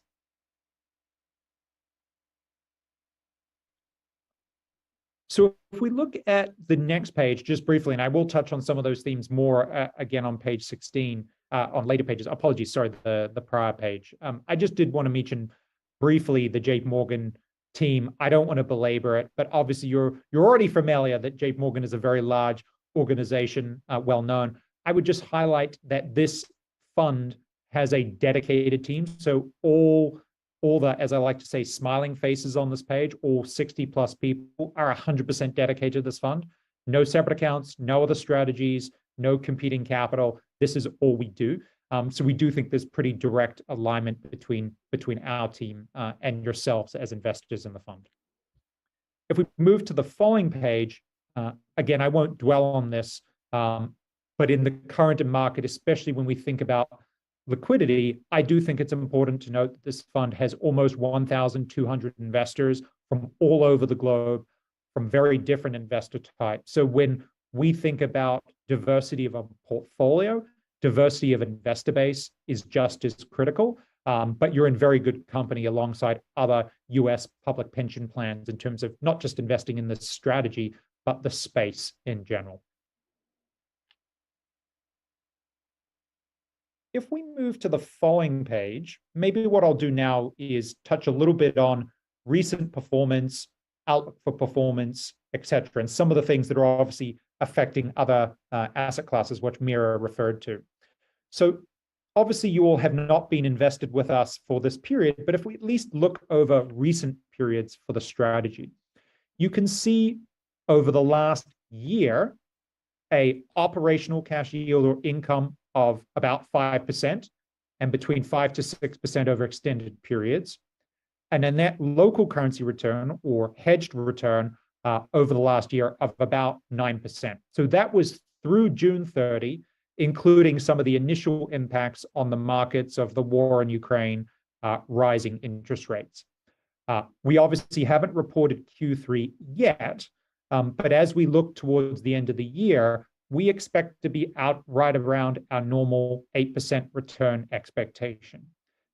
So if we look at the next page, just briefly, and I will touch on some of those themes more again on page 16, on later pages. Apologies, sorry, the prior page. I just did want to mention briefly the JP Morgan team. I don't want to belabor it, but obviously you're already familiar that JP Morgan is a very large organization, well known. I would just highlight that this fund has a dedicated team. So all the, as I like to say, smiling faces on this page, all 60 plus people are 100% dedicated to this fund. No separate accounts, no other strategies, no competing capital. This is all we do. So we do think there's pretty direct alignment between our team and yourselves as investors in the fund. If we move to the following page, again, I won't dwell on this, but in the current market, especially when we think about liquidity, I do think it's important to note that this fund has almost 1,200 investors from all over the globe, from very different investor types. So when we think about diversity of a portfolio, diversity of investor base is just as critical, but you're in very good company alongside other US public pension plans in terms of not just investing in this strategy, but the space in general. If we move to the following page, maybe what I'll do now is touch a little bit on recent performance, outlook for performance, et cetera, and some of the things that are obviously affecting other asset classes, which Mira referred to. So obviously you all have not been invested with us for this period, but if we at least look over recent periods for the strategy, you can see over the last year, a operational cash yield or income of about 5% and between 5 to 6% over extended periods, and a net local currency return or hedged return over the last year of about 9%. So that was through June 30, including some of the initial impacts on the markets of the war in Ukraine, rising interest rates. We obviously haven't reported Q3 yet, but as we look towards the end of the year, we expect to be out right around our normal 8% return expectation.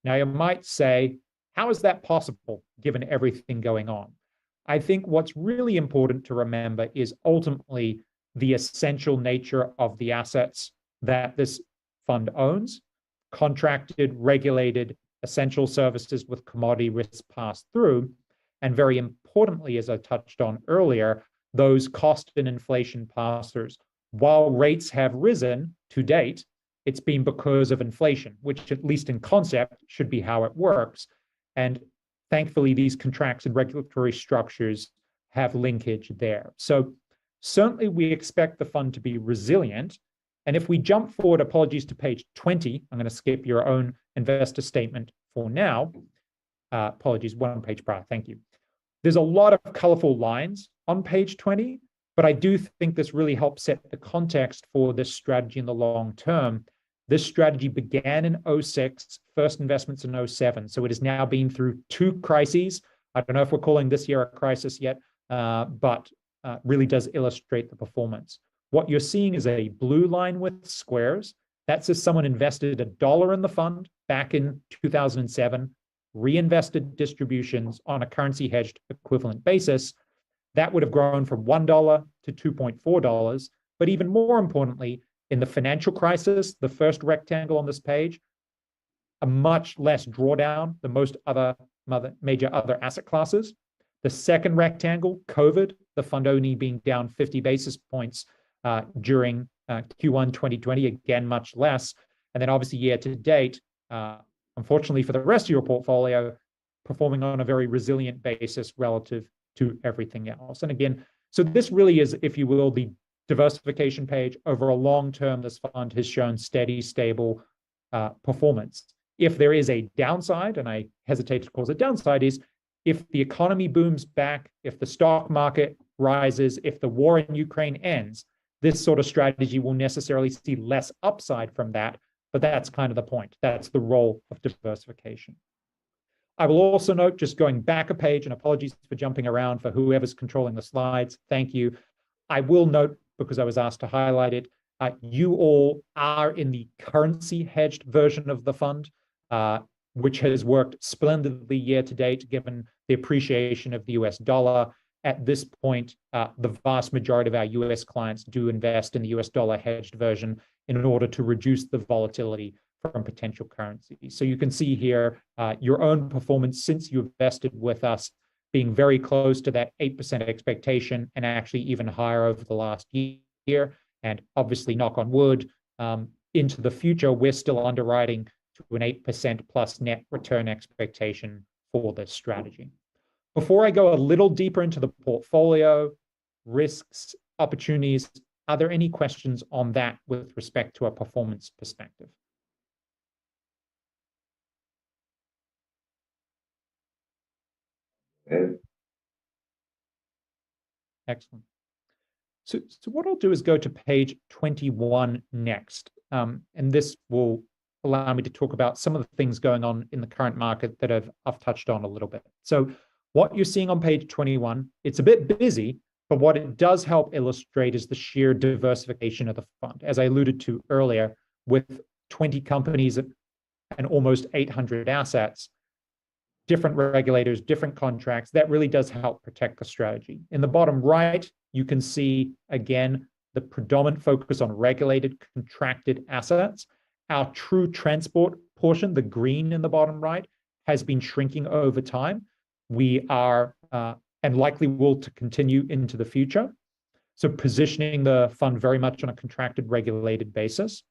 Now, you might say, how is that possible given everything going on? I think what's really important to remember is ultimately the essential nature of the assets that this fund owns, contracted, regulated, essential services with commodity risks passed through, and very importantly, as I touched on earlier, those cost and inflation pass-throughs. While rates have risen to date, it's been because of inflation, which at least in concept should be how it works. And thankfully, these contracts and regulatory structures have linkage there. So certainly we expect the fund to be resilient. And if we jump forward, apologies to page 20, I'm going to skip your own investor statement for now. Apologies, one page prior, thank you. There's a lot of colorful lines on page 20, but I do think this really helps set the context for this strategy in the long term. This strategy began in 2006, first investments in 2007. So it has now been through 2 crises. I don't know if we're calling this year a crisis yet, but really does illustrate the performance. What you're seeing is a blue line with squares. That says someone invested $1 in the fund back in 2007, reinvested distributions on a currency hedged equivalent basis. That would have grown from $1 to $2.4. But even more importantly, in the financial crisis, the first rectangle on this page, a much less drawdown than most other major other asset classes. The second rectangle, COVID, the fund only being down 50 basis points during Q1 2020, again, much less. And then obviously year to date, unfortunately for the rest of your portfolio, performing on a very resilient basis relative to everything else. And again, so this really is, if you will, the diversification page. Over a long term, this fund has shown steady, stable performance. If there is a downside, and I hesitate to call it downside, is if the economy booms back, if the stock market rises, if the war in Ukraine ends, this sort of strategy will necessarily see less upside from that, but that's kind of the point. That's the role of diversification. I will also note, just going back a page, and apologies for jumping around for whoever's controlling the slides, thank you. I will note, because I was asked to highlight it, you all are in the currency hedged version of the fund, which has worked splendidly year to date, given the appreciation of the US dollar. At this point, the vast majority of our US clients do invest in the US dollar hedged version in order to reduce the volatility from potential currencies. So you can see here your own performance since you invested with us being very close to that 8% expectation, and actually even higher over the last year. And obviously, knock on wood, into the future, we're still underwriting to an 8% plus net return expectation for this strategy. Before I go a little deeper into the portfolio, risks, opportunities, are there any questions on that with respect to a performance perspective? Excellent. So what I'll do is go to page 21 next. And this will allow me to talk about some of the things going on in the current market that I've touched on a little bit. So what you're seeing on page 21, it's a bit busy, but what it does help illustrate is the sheer diversification of the fund. As I alluded to earlier, with 20 companies and almost 800 assets, different regulators, different contracts, that really does help protect the strategy. In the bottom right, you can see, again, the predominant focus on regulated contracted assets. Our true transport portion, the green in the bottom right, has been shrinking over time. We are, and likely will to continue into the future. So positioning the fund very much on a contracted regulated basis.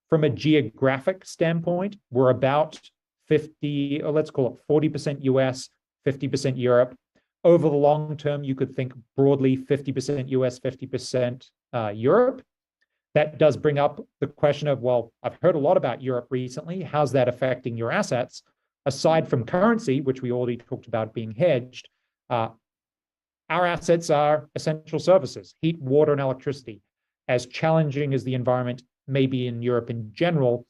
From a geographic standpoint, we're about 50, or let's call it 40% US, 50% Europe. Over the long term, you could think broadly 50% US, 50% Europe. That does bring up the question of, well, I've heard a lot about Europe recently. How's that affecting your assets? Aside from currency, which we already talked about being hedged, our assets are essential services, heat, water, and electricity. As challenging as the environment may be in Europe in general,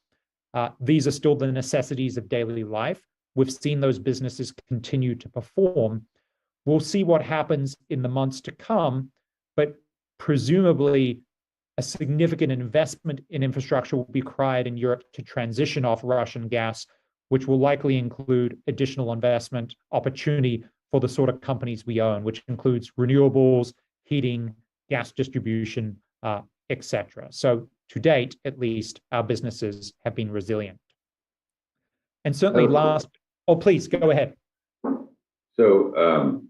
these are still the necessities of daily life. We've seen those businesses continue to perform. We'll see what happens in the months to come, but presumably a significant investment in infrastructure will be required in Europe to transition off Russian gas, which will likely include additional investment opportunity for the sort of companies we own, which includes renewables, heating, gas distribution, etc. So to date, at least, our businesses have been resilient. And certainly please go ahead. So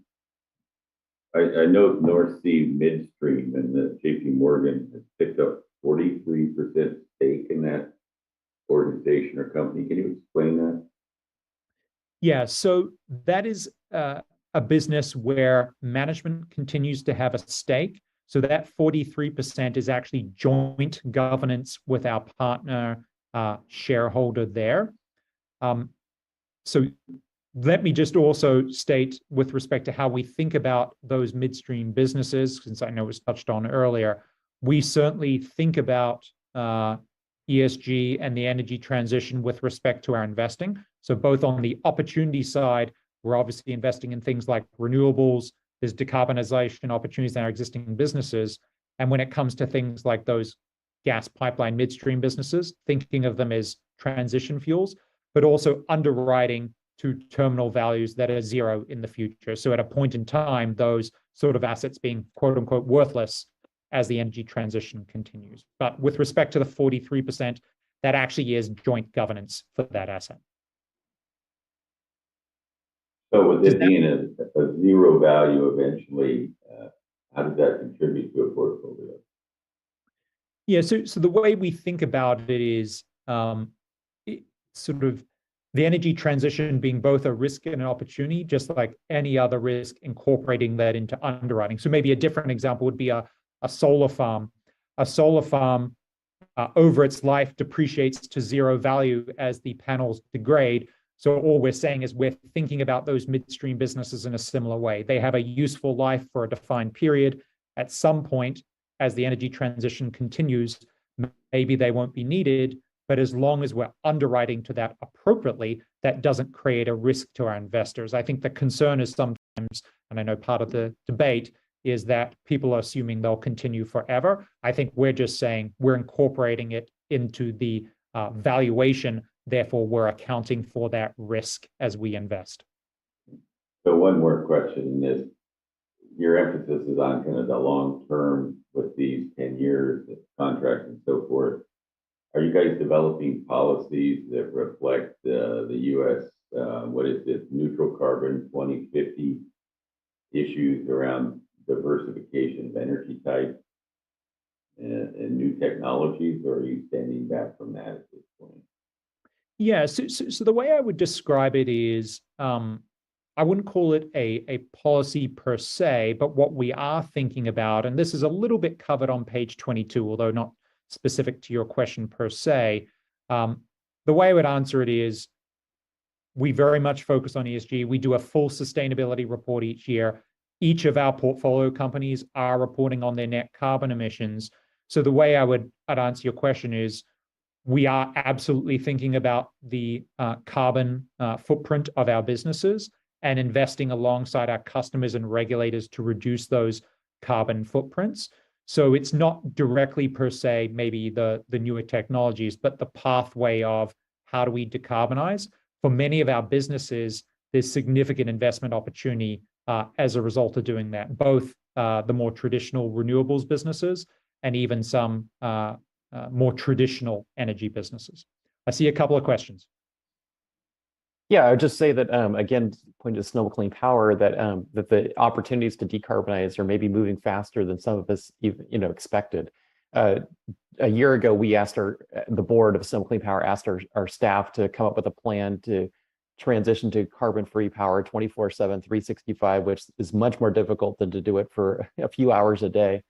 I know North Sea Midstream and the JP Morgan has picked up 43% stake in that organization or company. Can you explain that? Yeah, so that is a business where management continues to have a stake. So that 43% is actually joint governance with our partner shareholder there. So let me just also state, with respect to how we think about those midstream businesses, since I know it was touched on earlier, we certainly think about ESG and the energy transition with respect to our investing. So both on the opportunity side, we're obviously investing in things like renewables, there's decarbonization opportunities in our existing businesses. And when it comes to things like those gas pipeline midstream businesses, thinking of them as transition fuels, but also underwriting to terminal values that are zero in the future. So at a point in time, those sort of assets being quote unquote worthless as the energy transition continues. But with respect to the 43%, that actually is joint governance for that asset. So with it being a zero value eventually, how does that contribute to a portfolio? Yeah, so the way we think about it is sort of the energy transition being both a risk and an opportunity, just like any other risk, incorporating that into underwriting. So maybe a different example would be a solar farm. A solar farm over its life depreciates to zero value as the panels degrade. So all we're saying is we're thinking about those midstream businesses in a similar way. They have a useful life for a defined period. At some point, as the energy transition continues, maybe they won't be needed, but as long as we're underwriting to that appropriately, that doesn't create a risk to our investors. I think the concern is sometimes, and I know part of the debate, is that people are assuming they'll continue forever. I think we're just saying we're incorporating it into the valuation, therefore we're accounting for that risk as we invest. So one more question is, your emphasis is on kind of the long term with these 10 years contracts and so forth. Are you guys developing policies that reflect the U.S. What is it, neutral carbon 2050 issues around diversification of energy types and new technologies, or are you standing back from that at this point? Yeah, so the way I would describe it is, I wouldn't call it a policy per se, but what we are thinking about, and this is a little bit covered on page 22, although not specific to your question per se. The way I would answer it is, we very much focus on ESG. We do a full sustainability report each year. Each of our portfolio companies are reporting on their net carbon emissions. So the way I'd answer your question is, we are absolutely thinking about the carbon footprint of our businesses and investing alongside our customers and regulators to reduce those carbon footprints. So it's not directly per se, maybe the newer technologies, but the pathway of how do we decarbonize. For many of our businesses, there's significant investment opportunity as a result of doing that, both the more traditional renewables businesses and even some more traditional energy businesses. I see a couple of questions. Yeah, I would just say that, again, pointing to Snowable Clean Power, that that the opportunities to decarbonize are maybe moving faster than some of us even, expected. A year ago, we asked the board of Snowable Clean Power asked our staff to come up with a plan to transition to carbon-free power 24/7, 365, which is much more difficult than to do it for a few hours a day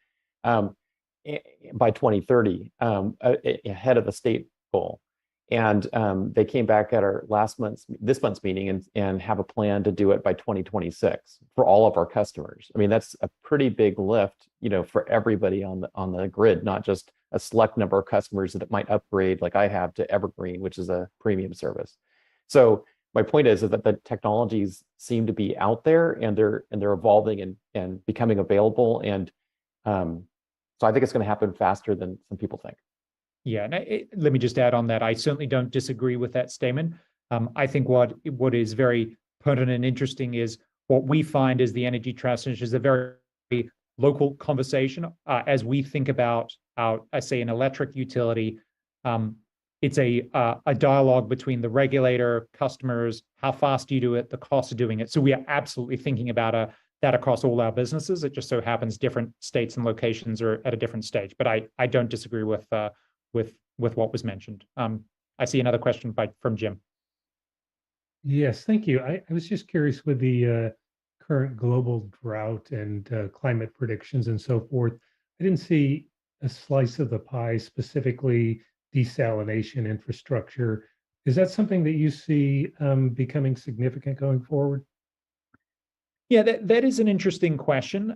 by 2030, ahead of the state goal. And they came back at our this month's meeting and have a plan to do it by 2026 for all of our customers. I mean, that's a pretty big lift, for everybody on the grid, not just a select number of customers that might upgrade, like I have, to Evergreen, which is a premium service. So my point is that the technologies seem to be out there, and they're evolving and becoming available, and so I think it's going to happen faster than some people think. Yeah, and let me just add on that. I certainly don't disagree with that statement. I think what is very pertinent and interesting is what we find is the energy transition is a very local conversation. As we think about an electric utility, it's a dialogue between the regulator, customers, how fast do you do it, the cost of doing it. So we are absolutely thinking about that across all our businesses. It just so happens different states and locations are at a different stage. But I don't disagree with what was mentioned. I see another question from Jim. Yes, thank you. I was just curious with the current global drought and climate predictions and so forth. I didn't see a slice of the pie, specifically desalination infrastructure. Is that something that you see becoming significant going forward? Yeah, that is an interesting question.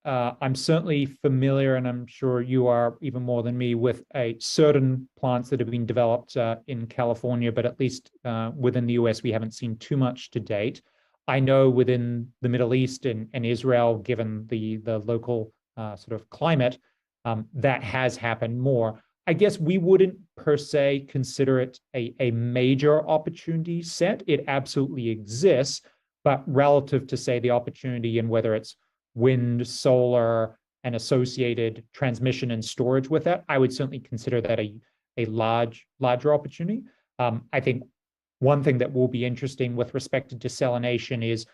I'm certainly familiar, and I'm sure you are even more than me, with certain plants that have been developed in California, but at least within the US, we haven't seen too much to date. I know within the Middle East and Israel, given the local sort of climate, that has happened more. I guess we wouldn't per se consider it a major opportunity set. It absolutely exists, but relative to, say, the opportunity in whether it's wind, solar, and associated transmission and storage with that, I would certainly consider that a larger opportunity. I think one thing that will be interesting with respect to desalination is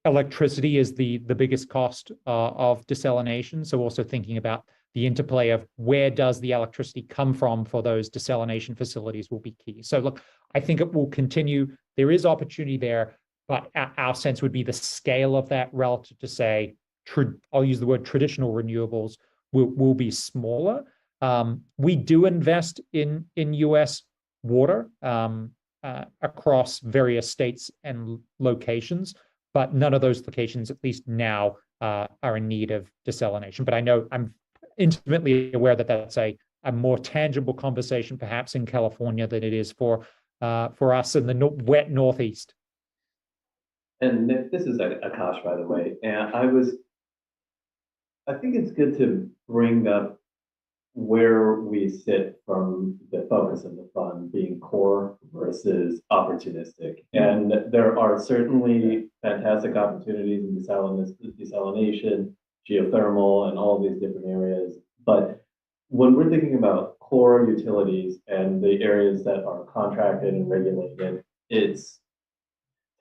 electricity is the biggest cost of desalination. So also thinking about the interplay of where does the electricity come from for those desalination facilities will be key. So look, I think it will continue. There is opportunity there, but our sense would be the scale of that relative to, say, I'll use the word traditional renewables will be smaller. We do invest in US water across various states and locations, but none of those locations, at least now, are in need of desalination. But I know I'm intimately aware that that's a more tangible conversation, perhaps in California, than it is for us in the wet Northeast. And Nick, this is Akash, by the way. And I think it's good to bring up where we sit from the focus of the fund being core versus opportunistic. And there are certainly fantastic opportunities in desalination, geothermal, and all of these different areas. But when we're thinking about core utilities and the areas that are contracted and regulated, it's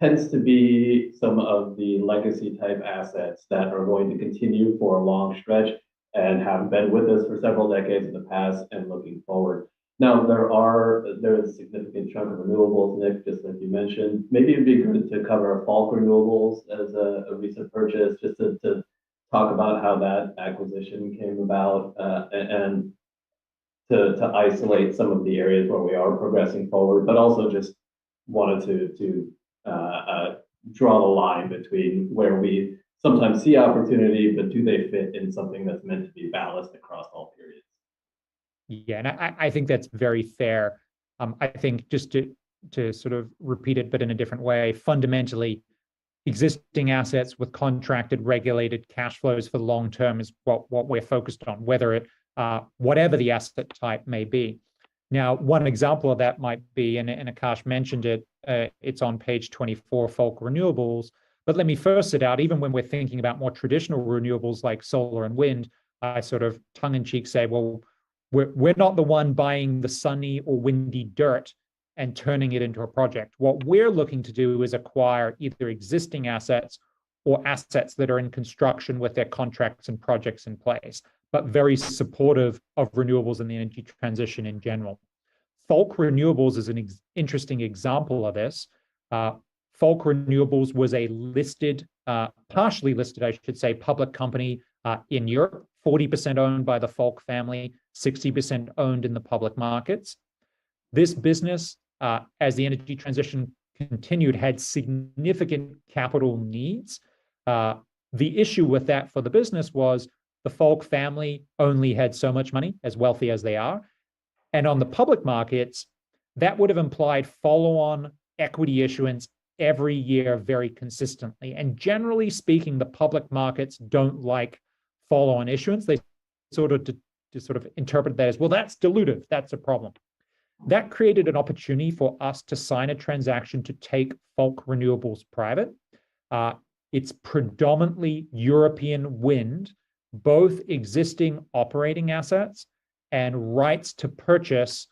tends to be some of the legacy type assets that are going to continue for a long stretch and have been with us for several decades in the past and looking forward. Now, there is a significant chunk of renewables, Nick, just like you mentioned. Maybe it'd be good to cover Falk Renewables as a recent purchase, just to talk about how that acquisition came about and to isolate some of the areas where we are progressing forward, but also just wanted to draw the line between where we sometimes see opportunity, but do they fit in something that's meant to be balanced across all periods? Yeah, and I think that's very fair. I think just to sort of repeat it, but in a different way, fundamentally, existing assets with contracted, regulated cash flows for the long term is what we're focused on, whether it whatever the asset type may be. Now, one example of that might be, and Akash mentioned it, it's on page 24, Falk Renewables. But let me first set out, even when we're thinking about more traditional renewables like solar and wind, I sort of tongue-in-cheek say, well, we're not the one buying the sunny or windy dirt and turning it into a project. What we're looking to do is acquire either existing assets or assets that are in construction with their contracts and projects in place, but very supportive of renewables and the energy transition in general. Falk Renewables is an interesting example of this. Falk Renewables was a listed, partially listed, I should say, public company in Europe, 40% owned by the Falk family, 60% owned in the public markets. This business, as the energy transition continued, had significant capital needs. The issue with that for the business was the Falk family only had so much money, as wealthy as they are. And on the public markets, that would have implied follow-on equity issuance every year very consistently. And generally speaking, the public markets don't like follow-on issuance. They sort of interpret that as, well, that's dilutive. That's a problem. That created an opportunity for us to sign a transaction to take Falk Renewables private. It's predominantly European wind, both existing operating assets and rights to purchase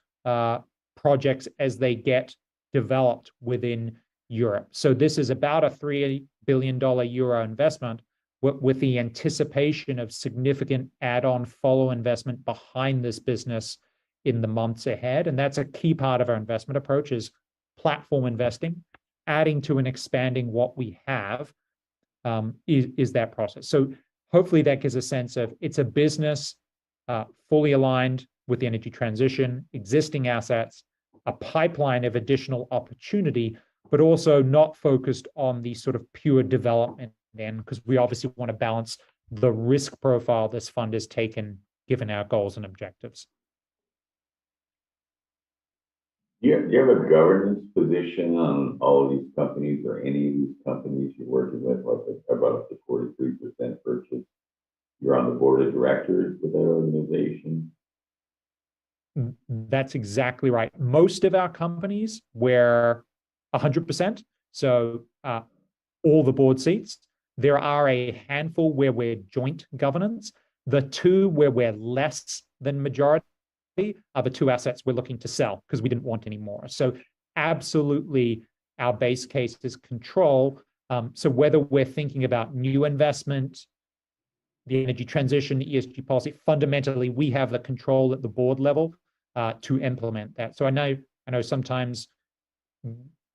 projects as they get developed within Europe. So this is about a $3 billion euro investment with the anticipation of significant add-on follow investment behind this business in the months ahead. And that's a key part of our investment approach is platform investing, adding to and expanding what we have is that process. So hopefully that gives a sense of it's a business fully aligned with the energy transition, existing assets, a pipeline of additional opportunity, but also not focused on the sort of pure development end, because we obviously want to balance the risk profile this fund has taken given our goals and objectives. Do you have a governance position on all of these companies or any of these companies you're working with, like about the 43% purchase? You're on the board of directors with that organization? That's exactly right. Most of our companies, we're 100%. So all the board seats. There are a handful where we're joint governance. The two where we're less than majority are the two assets we're looking to sell because we didn't want any more. So absolutely, our base case is control. So whether we're thinking about new investment, the energy transition, ESG policy, fundamentally, we have the control at the board level to implement that. So I know sometimes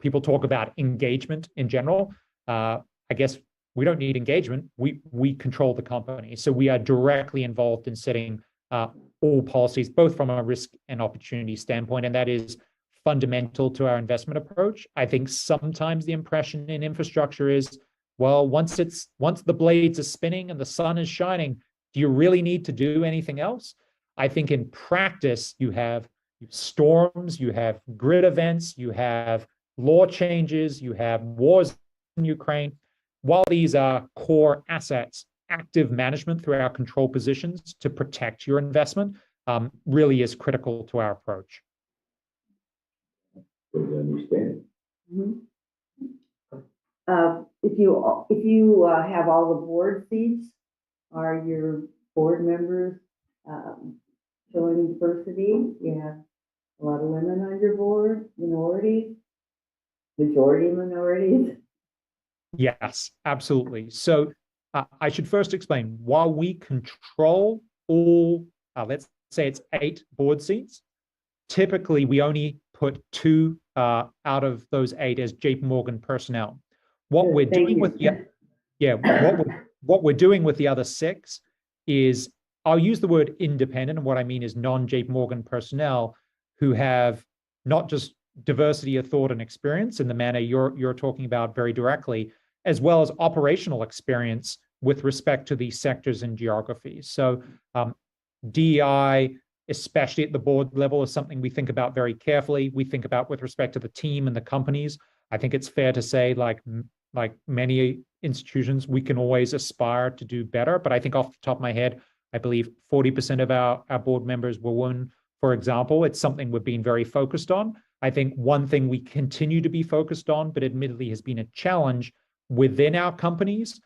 people talk about engagement in general. I guess we don't need engagement. We control the company. So we are directly involved in setting all policies, both from a risk and opportunity standpoint. And that is fundamental to our investment approach. I think sometimes the impression in infrastructure is, well, once the blades are spinning and the sun is shining, do you really need to do anything else? I think in practice, you have storms, you have grid events, you have law changes, you have wars in Ukraine. While these are core assets, active management through our control positions to protect your investment really is critical to our approach. Good to understand. If you have all the board seats, are your board members showing diversity? You have a lot of women on your board, minorities, majority minorities. Yes, absolutely. So I should first explain, while we control all, let's say it's 8 board seats, typically we only put 2 out of those 8 as JP Morgan personnel. What we're doing with what we're doing with the other 6 is, I'll use the word independent, and what I mean is non-JP Morgan personnel who have not just diversity of thought and experience in the manner you're talking about very directly, as well as operational experience with respect to these sectors and geographies. So DEI, especially at the board level, is something we think about very carefully. We think about with respect to the team and the companies. I think it's fair to say, like many institutions, we can always aspire to do better. But I think off the top of my head, I believe 40% of our board members were women, for example. It's something we've been very focused on. I think one thing we continue to be focused on, but admittedly has been a challenge within our companies,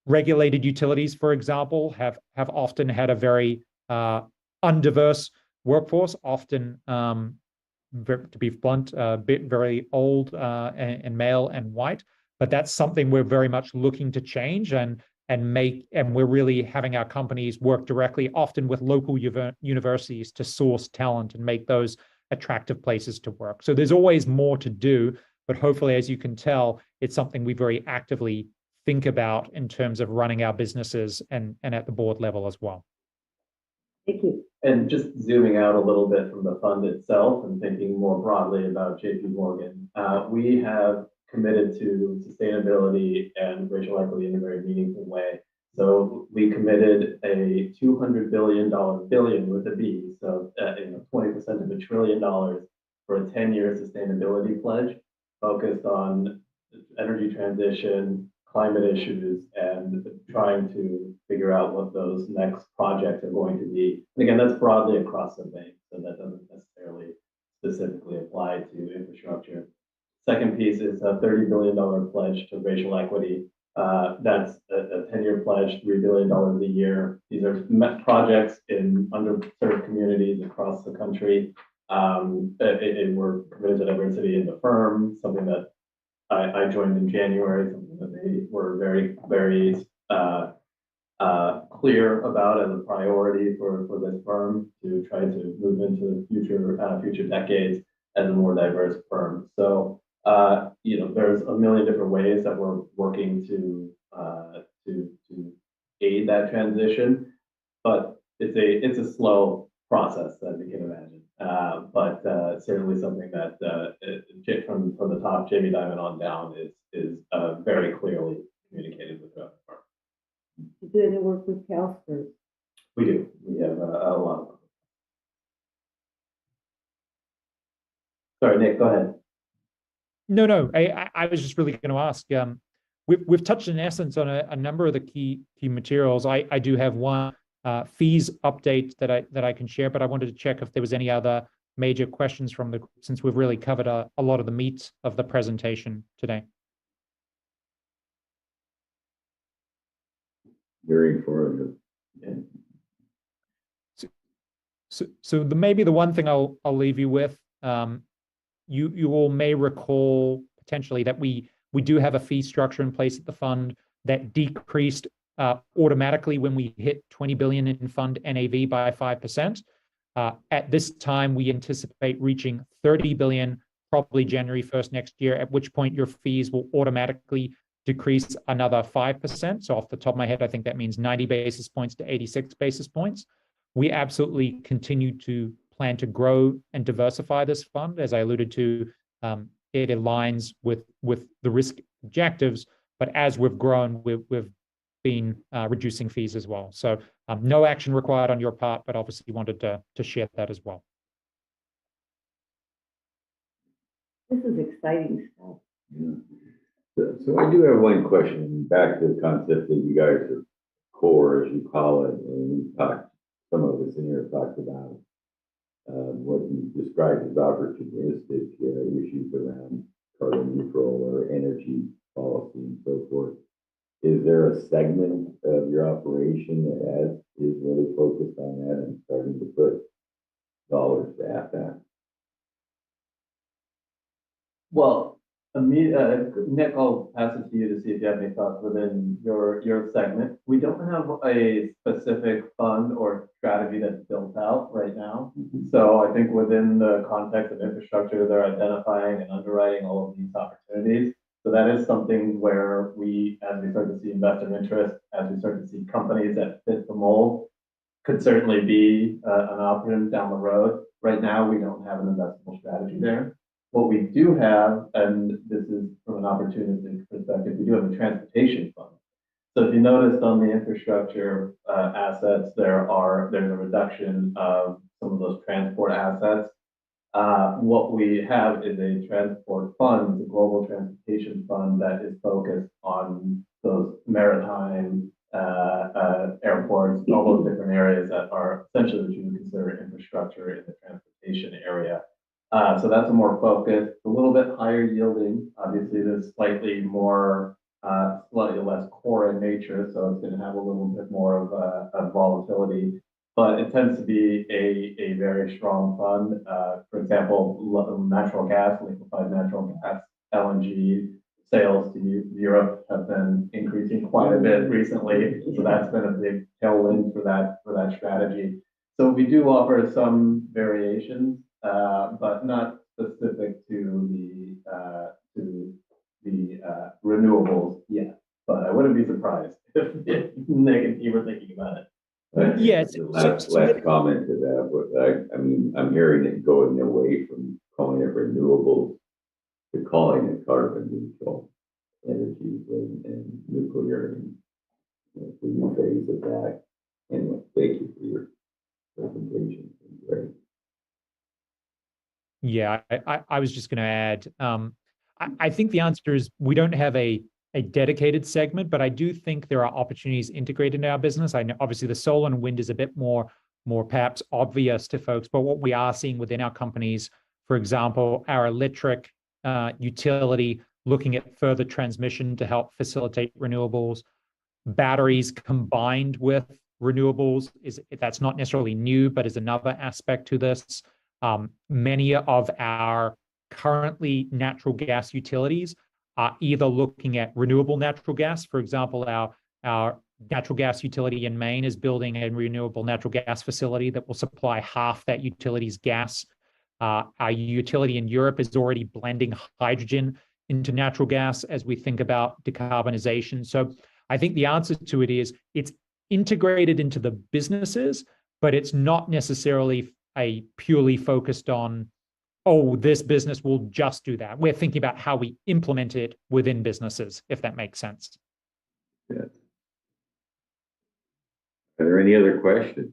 regulated utilities, for example, have often had a very undiverse workforce, often, to be blunt, a bit very old and male and white. But that's something we're very much looking to change and we're really having our companies work directly, often with local universities, to source talent and make those attractive places to work. So there's always more to do, but hopefully, as you can tell, it's something we very actively think about in terms of running our businesses and at the board level as well. Thank you. And just zooming out a little bit from the fund itself and thinking more broadly about JP Morgan, we have committed to sustainability and racial equity in a very meaningful way. So we committed a $200 billion with a B, so 20% of $1 trillion for a 10-year sustainability pledge focused on energy transition, climate issues, and trying to figure out what those next projects are going to be. And again, that's broadly across the bank, so that doesn't necessarily specifically apply to infrastructure. Second piece is a $30 billion pledge to racial equity. That's a 10-year pledge, $3 billion a year. These are projects in underserved communities across the country. We're committed to diversity in the firm, something that I joined in January, something that they were very, very clear about as a priority for this firm to try to move into the future decades as a more diverse firm. So, there's a million different ways that we're working to aid that transition, but it's a slow process, as you can imagine. But certainly something that from the top, Jamie Dimon on down, is very clearly communicated with the firm. You do any work with CalSTRS? We do. We have a lot of Sorry, Nick, go ahead. No. I was just really going to ask. We've touched in essence on a number of the key materials. I do have one fees update that I can share, but I wanted to check if there was any other major questions from the group, since we've really covered a lot of the meat of the presentation today. Very informative. So maybe the one thing I'll leave you with, you all may recall potentially that we do have a fee structure in place at the fund that decreased automatically when we hit 20 billion in fund NAV by 5%. At this time, we anticipate reaching 30 billion probably January 1st next year, at which point your fees will automatically decrease another 5%. So off the top of my head, I think that means 90 basis points to 86 basis points. We absolutely continue to plan to grow and diversify this fund. As I alluded to, it aligns with the risk objectives, but as we've grown, we've been reducing fees as well. So no action required on your part, but obviously wanted to share that as well. This is exciting stuff. Yeah. So I do have one question back to the concept that you guys are core, as you call it, and we talked, some of us in here talked about what you described as opportunistic issues around carbon neutral or energy policy and so forth. Is there a segment of your operation that is really focused on that and starting to put dollars at that? Well, Nick, I'll pass it to you to see if you have any thoughts within your segment. We don't have a specific fund or strategy that's built out right now. So I think within the context of infrastructure, they're identifying and underwriting all of these opportunities. So that is something where we, as we start to see investor interest, as we start to see companies that fit the mold, could certainly be an option down the road. Right now, we don't have an investable strategy there. What we do have, and this is from an opportunistic perspective, we do have a transportation fund. So if you noticed on the infrastructure assets, there's a reduction of some of those transport assets. What we have is a transport fund, a global transportation fund that is focused on those maritime airports, all those different areas that are essentially what you would consider infrastructure in the transportation area. So that's a more focused, a little bit higher yielding. Obviously, there's slightly less core in nature, so it's going to have a little bit more of a volatility. But it tends to be a very strong fund. For example, natural gas, liquefied natural gas, LNG sales to Europe have been increasing quite a bit recently. So that's been a big tailwind for that strategy. So we do offer some variations, but not specific to the renewables yet. But I wouldn't be surprised if Nick and you were thinking about it. Yes. Last comment to that. I mean, I'm hearing it going away from calling it renewables to calling it carbon neutral energies and nuclear and the new phase of that. Anyway, thank you for your presentation. Great. Yeah, I was just going to add, I think the answer is we don't have a dedicated segment, but I do think there are opportunities integrated in our business. I know obviously the solar and wind is a bit more perhaps obvious to folks, but what we are seeing within our companies, for example, our electric utility looking at further transmission to help facilitate renewables, batteries combined with renewables that's not necessarily new, but is another aspect to this. Many of our currently natural gas utilities are either looking at renewable natural gas. For example, our natural gas utility in Maine is building a renewable natural gas facility that will supply half that utility's gas. Our utility in Europe is already blending hydrogen into natural gas as we think about decarbonization. So I think the answer to it is it's integrated into the businesses, but it's not necessarily a purely focused on, oh, this business will just do that. We're thinking about how we implement it within businesses, if that makes sense. Yes. Are there any other questions?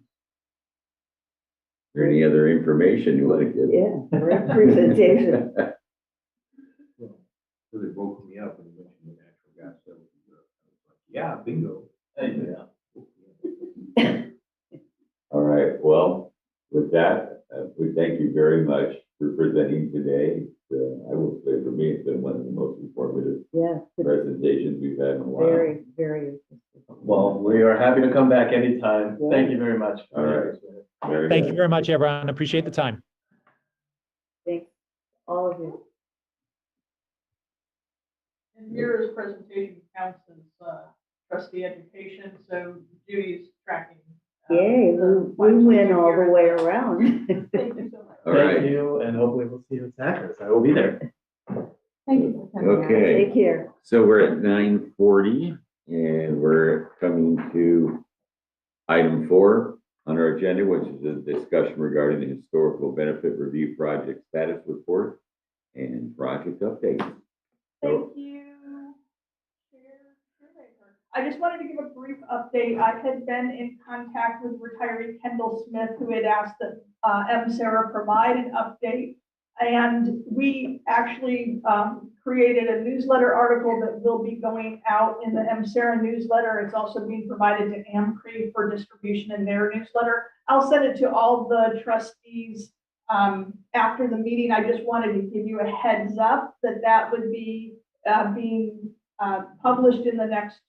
there any other information you want to give? Yeah, representation. So they woke me up and mentioned the natural gas sales in Europe. I was like, yeah, bingo. All right, well, with that, we thank you very much for presenting today. I will say for me, it's been one of the most informative Yeah, presentations we've had in a while. very, very interesting. Well, we are happy to come back anytime. Yeah. Thank you very much. All right. Very Thank good. you very much, everyone. Appreciate the time. Thanks, all of you. And Mira's presentation counts as trustee education, so Judy's tracking. Yay, we win all the way around. Thank you so much. All right. Thank you, and hopefully we'll see you in Sacras. I will be there. Thank you for coming out. Okay. Take care. So we're at 9:40 and we're coming to item 4 on our agenda, which is a discussion regarding the historical benefit review project status report and project updates. Thank you, Chair Shoemaker. I just wanted to give a brief update. I had been in contact with retiree Kendall Smith, who had asked that MSARA provide an update. And we actually created a newsletter article that will be going out in the MSARA newsletter. It's also being provided to AMCRE for distribution in their newsletter. I'll send it to all the trustees after the meeting. I just wanted to give you a heads up that that would be being published in the next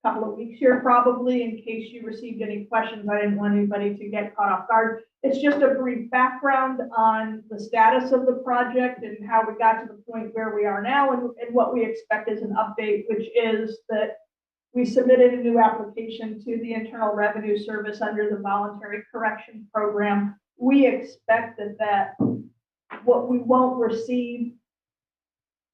couple of weeks here, probably, in case you received any questions. I didn't want anybody to get caught off guard. It's just a brief background on the status of the project and how we got to the point where we are now, and what we expect as an update, which is that we submitted a new application to the Internal Revenue Service under the Voluntary Correction Program. We expect that what we won't receive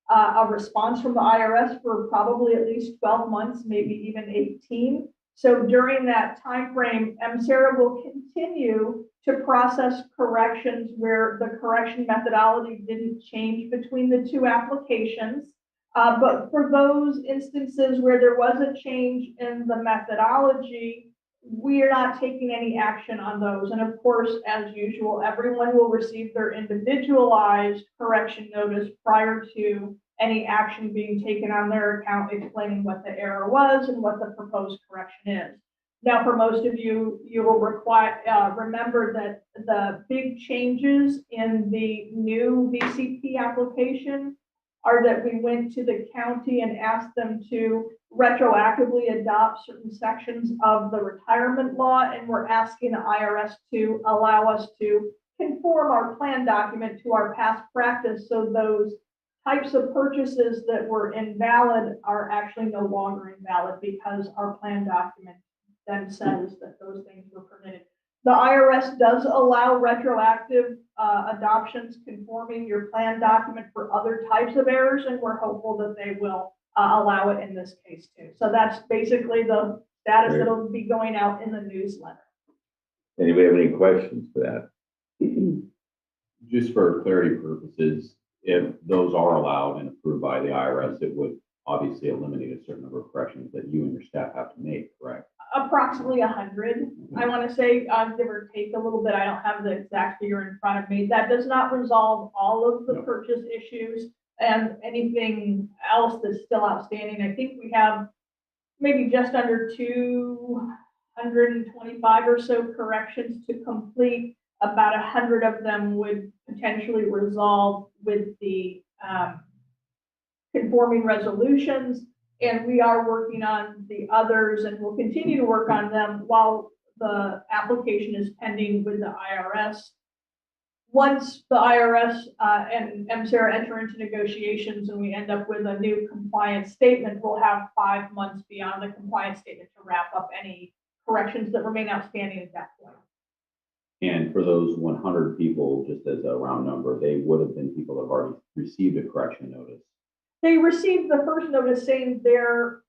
a response from the IRS for probably at least 12 months, maybe even 18. So during that time frame, MSARA will continue to process corrections where the correction methodology didn't change between the two applications. But for those instances where there was a change in the methodology, we are not taking any action on those. And of course, as usual, everyone will receive their individualized correction notice prior to any action being taken on their account, explaining what the error was and what the proposed correction is. Now, for most of you, you will remember that the big changes in the new VCP application are that we went to the county and asked them to retroactively adopt certain sections of the retirement law, and we're asking the IRS to allow us to conform our plan document to our past practice, so those types of purchases that were invalid are actually no longer invalid because our plan document then says that those things were permitted. The IRS does allow retroactive adoptions conforming your plan document for other types of errors, and we're hopeful that they will allow it in this case too. So that's basically the status that'll be going out in the newsletter. Anybody have any questions for that? Just for clarity purposes, if those are allowed and approved by the IRS, it would obviously eliminate a certain number of corrections that you and your staff have to make, correct? Approximately 100, I want to say, give or take a little bit. I don't have the exact figure in front of me. That does not resolve all of the purchase issues and anything else that's still outstanding. I think we have maybe just under 225 or so corrections to complete. About 100 of them would potentially resolve with the conforming resolutions. And we are working on the others, and we'll continue to work on them while the application is pending with the IRS. Once the IRS and MSARA enter into negotiations and we end up with a new compliance statement, we'll have 5 months beyond the compliance statement to wrap up any corrections that remain outstanding at that point. And for those 100 people, just as a round number, they would have been people that have already received a correction notice. They received the first notice saying their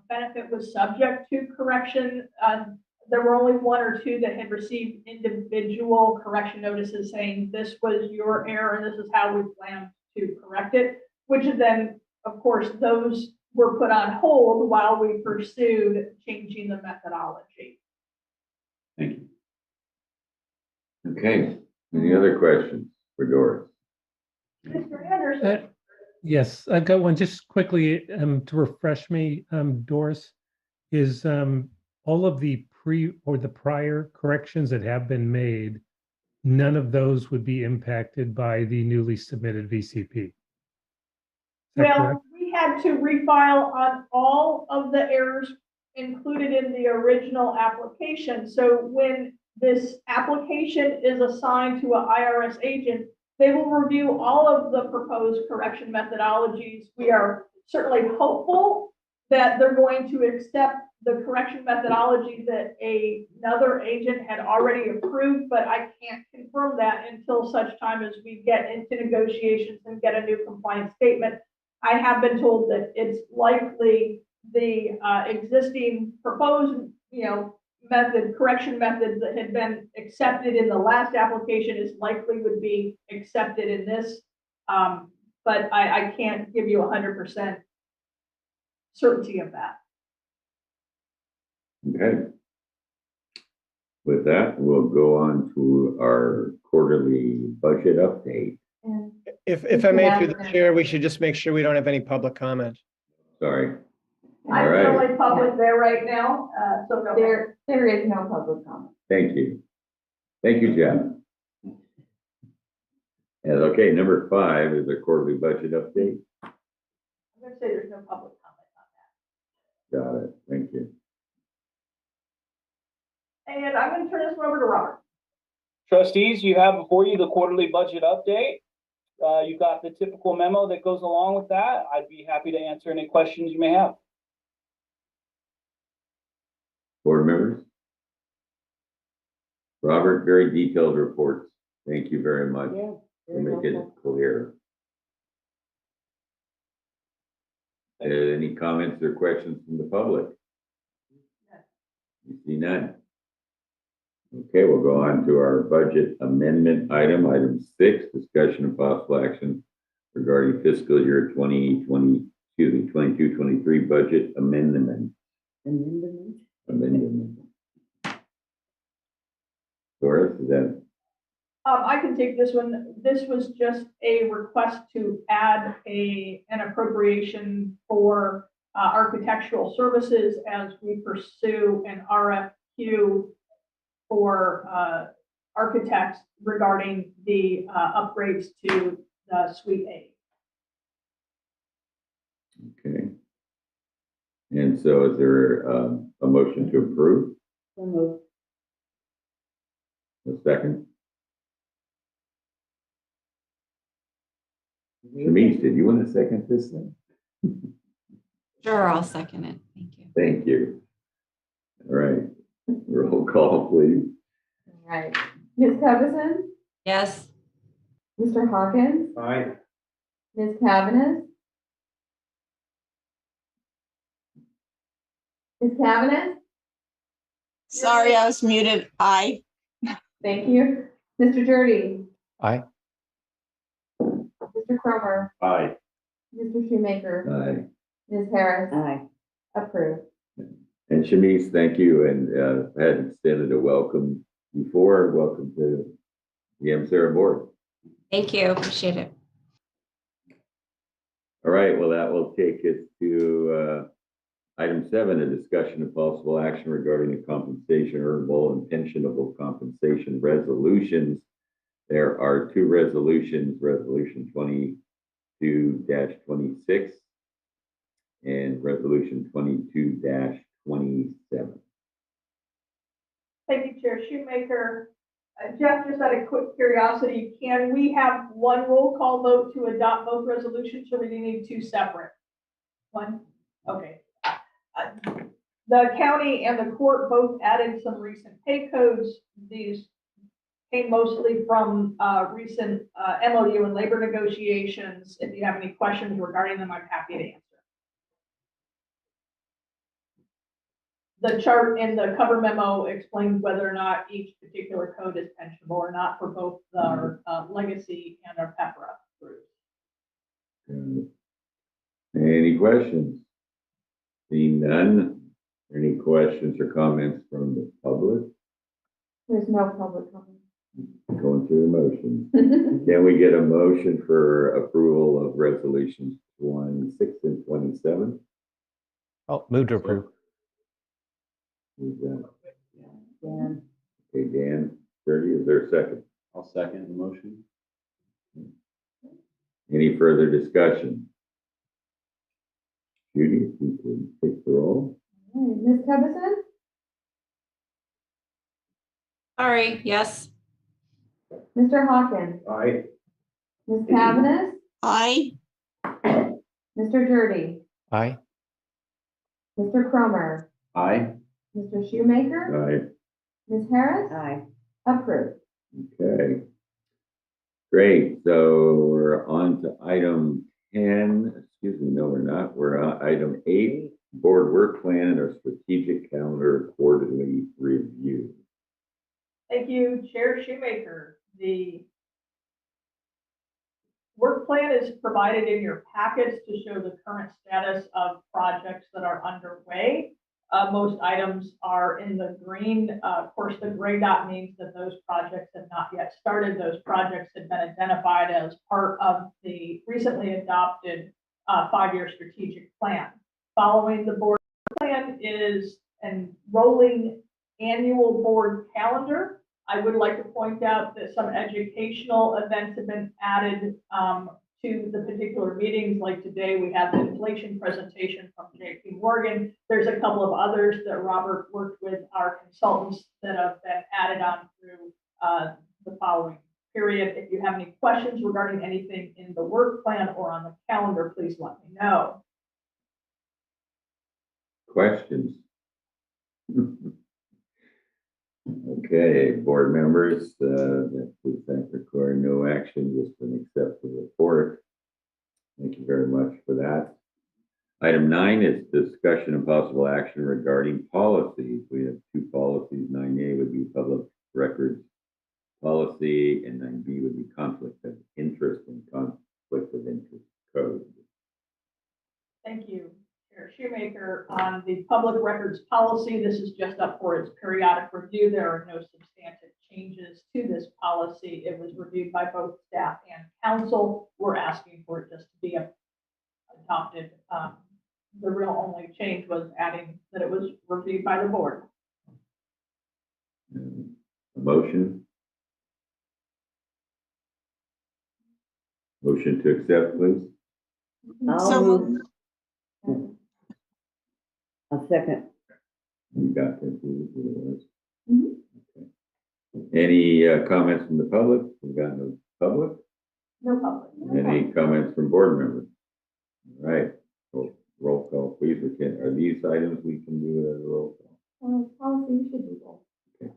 benefit was subject to correction. There were only 1 or 2 that had received individual correction notices saying this was your error and this is how we plan to correct it, which then, of course, those were put on hold while we pursued changing the methodology. Thank you. Okay, any other questions for Doris? Mr. Anderson? Yes, I've got one just quickly to refresh me, Doris, is all of the the prior corrections that have been made, none of those would be impacted by the newly submitted VCP. Is that correct? Well, we had to refile on all of the errors included in the original application. So when this application is assigned to an IRS agent, they will review all of the proposed correction methodologies. We are certainly hopeful that they're going to accept the correction methodology that another agent had already approved, but I can't confirm that until such time as we get into negotiations and get a new compliance statement. I have been told that it's likely the existing proposed, correction methods that had been accepted in the last application is likely would be accepted in this. But I can't give you 100% certainty of that. Okay. With that, we'll go on to our quarterly budget update. And If I may, through the chair, we should just make sure we don't have any public comment. Sorry. All I'm the right. only public there right now, so no. there is no public comment. Thank you. Thank you, Jeff. And okay, number 5 is a quarterly budget update. I'm going to say there's no public comment on that. Got it. Thank you. And I'm going to turn this one over to Robert. Trustees, you have before you the quarterly budget update. You've got the typical memo that goes along with that. I'd be happy to answer any questions you may have. Board members? Robert, very detailed reports. Thank you very much Yeah, to very make it helpful. clear. Any comments or questions from the public? You see none. Okay, we'll go on to our budget amendment item 6, discussion of possible action regarding fiscal year 22-23 budget amendment. Amendment. Doris, is that? I can take this one. This was just a request to add an appropriation for architectural services as we pursue an RFQ for architects regarding the upgrades to the Suite A. Okay. And so is there a motion to approve? So moved. A second? Shamish, did you want to second this thing? Sure, I'll second it. Thank you. Thank you. All right, roll call, please. All right. Ms. Covison? Yes. Mr. Hawkins? Aye. Ms. Cavanis? Ms. Cavanis? Sorry, I was muted. Aye. Thank you. Mr. Jurdy? Aye. Mr. Cromer? Aye. Mr. Shoemaker? Aye. Ms. Harris? Aye. Approved. And Shamish, thank you. And I had extended a welcome before. Welcome to the MSERA board. Thank you. Appreciate it. All right, well, that will take us to item 7, a discussion of possible action regarding the compensation, earnable and pensionable compensation resolutions. There are 2 resolutions, resolution 22-26 and resolution 22-27. Thank you, Chair Shoemaker. Jeff, just out of quick curiosity, can we have one roll call vote to adopt both resolutions, or do we need 2 separate? One? Okay. The county and the court both added some recent pay codes. These came mostly from recent MOU and labor negotiations. If you have any questions regarding them, I'm happy to answer. The chart in the cover memo explains whether or not each particular code is pensionable or not for both our legacy and our PEPRA groups. Any questions? Seeing none, any questions or comments from the public? There's no public comment. Going through the motions. Can we get a motion for approval of resolutions 26 and 27? Oh, move to approve. Who's that? Dan, Okay, Dan, 30, is there a second? I'll second the motion. Any further discussion? Judy, if you can take the roll. Ms. Cubison? Sorry, yes. Mr. Hawkins? Aye. Ms. Cavanis? Aye. Mr. Dirty? Aye. Mr. Cromer? Aye. Mr. Shoemaker? Aye. Ms. Harris? Aye. Approved. Okay. Great, so we're on to item 10, excuse me, no, we're not. We're on item 8, board work plan or strategic calendar quarterly review. Thank you, Chair Shoemaker. The work plan is provided in your packets to show the current status of projects that are underway. Most items are in the green. Of course, the gray dot means that those projects have not yet started. Those projects have been identified as part of the recently adopted 5-year strategic plan. Following the board plan is a rolling annual board calendar. I would like to point out that some educational events have been added to the particular meetings. Like today, we had the inflation presentation from JP Morgan. There's a couple of others that Robert worked with our consultants that have been added on through the following period. If you have any questions regarding anything in the work plan or on the calendar, please let me know. Questions? Okay, board members, that please require no action, just an accept the report. Thank you very much for that. Item 9 is discussion and possible action regarding policies. We have 2 policies. 9A would be public records policy, and 9B would be conflict of interest and conflict of interest code. Thank you, Chair Shoemaker. On the public records policy, this is just up for its periodic review. There are no substantive changes to this policy. It was reviewed by both staff and council. We're asking for it just to be adopted. The real only change was adding that it was reviewed by the board. A motion? Motion to accept, please. I'll move. I'll second. You got that? Okay. Any comments from the public? We've got no public. No public. Any comments from board members? All right. Roll call, please. Are these items we can do as a roll call? Policy, you should do that. Okay.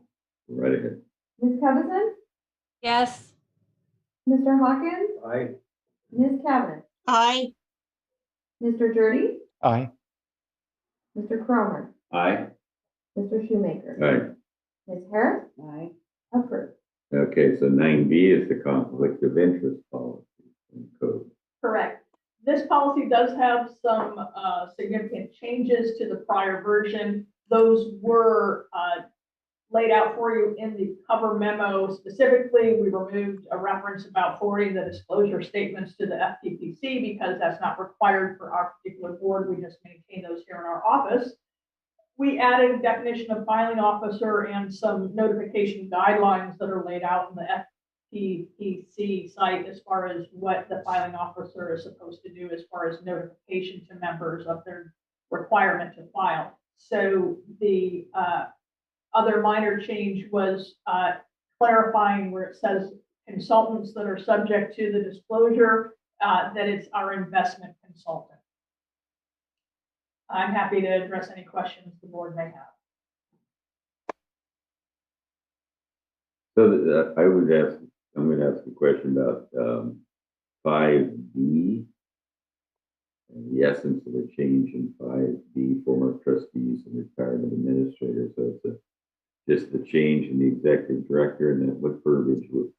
Right ahead. Ms. Cubison? Yes. Mr. Hawkins? Aye. Ms. Cavanis? Aye. Mr. Dirty? Aye. Mr. Cromer? Aye. Mr. Shoemaker? All right. Ms. Harris? Aye. Approved. Okay, so 9B is the conflict of interest policy and code. Correct. This policy does have some significant changes to the prior version. Those were laid out for you in the cover memo. Specifically, we removed a reference about forwarding the disclosure statements to the FTPC because that's not required for our particular board. We just maintain those here in our office. We added a definition of filing officer and some notification guidelines that are laid out in the FTPC site as far as what the filing officer is supposed to do as far as notification to members of their requirement to file. So the other minor change was clarifying where it says consultants that are subject to the disclosure, that it's our investment consultant. I'm happy to address any questions the board may have. So I'm going to ask a question about 5B. The essence of a change in 5B, former trustees and retirement administrators. So it's just the change in the executive director, and then what verbiage was?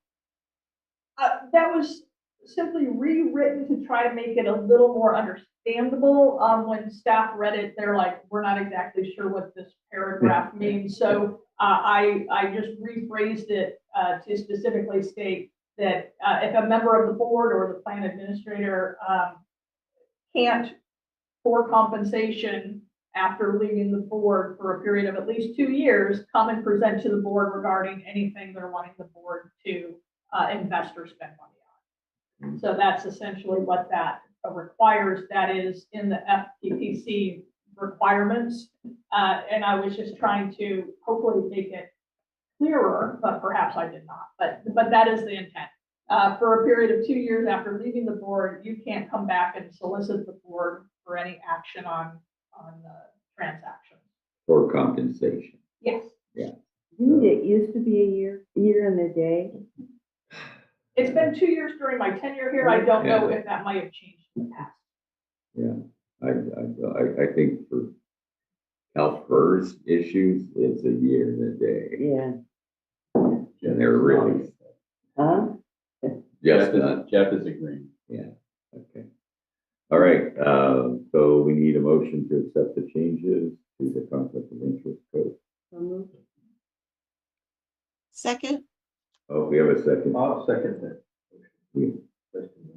That was simply rewritten to try to make it a little more understandable. When staff read it, they're like, we're not exactly sure what this paragraph means. So I just rephrased it to specifically state that if a member of the board or the plan administrator can't, for compensation after leaving the board for a period of at least 2 years, come and present to the board regarding anything they're wanting the board to invest or spend money on. So that's essentially what that requires. That is in the FTPC requirements. And I was just trying to hopefully make it clearer, but perhaps I did not. But that is the intent. For a period of 2 years after leaving the board, you can't come back and solicit the board for any action on the transaction. For compensation. Yes. Didn't it used to be a year and a day? It's been 2 years during my tenure here. I don't know if that might have changed in the past. Yeah, I think for health PERS issues, it's a year and a day. Yeah. And they're really, Huh? Jeff is agreeing. Yeah, okay. All right, so we need a motion to accept the changes to the conflict of interest code. Second, Oh, we have a second. I'll second that.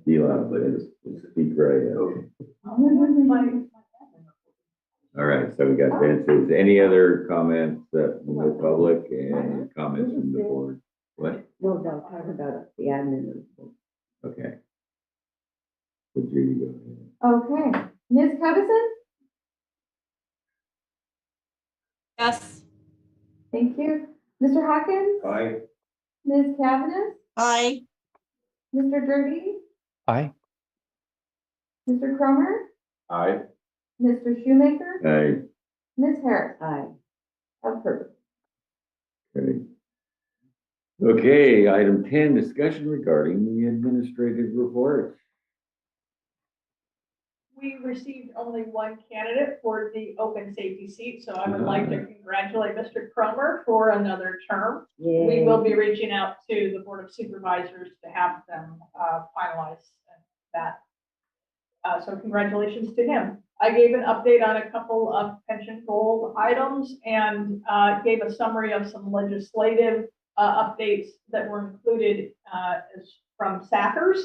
Elon, please speak right. All right, so we got Vince's. Any other comments from the public and comments from the board? What? No, talk about the admin. Okay. Would you go ahead? Okay. Ms. Covison? Yes. Thank you. Mr. Hawkins? Aye. Ms. Cavanis? aye. Mr. Derby? Aye. Mr. Cromer? Aye. Mr. Shoemaker? Aye. Ms. Harris? Aye. Approved. Okay. Okay, item 10, discussion regarding the administrative report. We received only one candidate for the open safety seat, so I would like to congratulate Mr. Cromer for another term. We will be reaching out to the Board of Supervisors to have them finalize that. So congratulations to him. I gave an update on a couple of pension goal items and gave a summary of some legislative updates that were included from SACRS.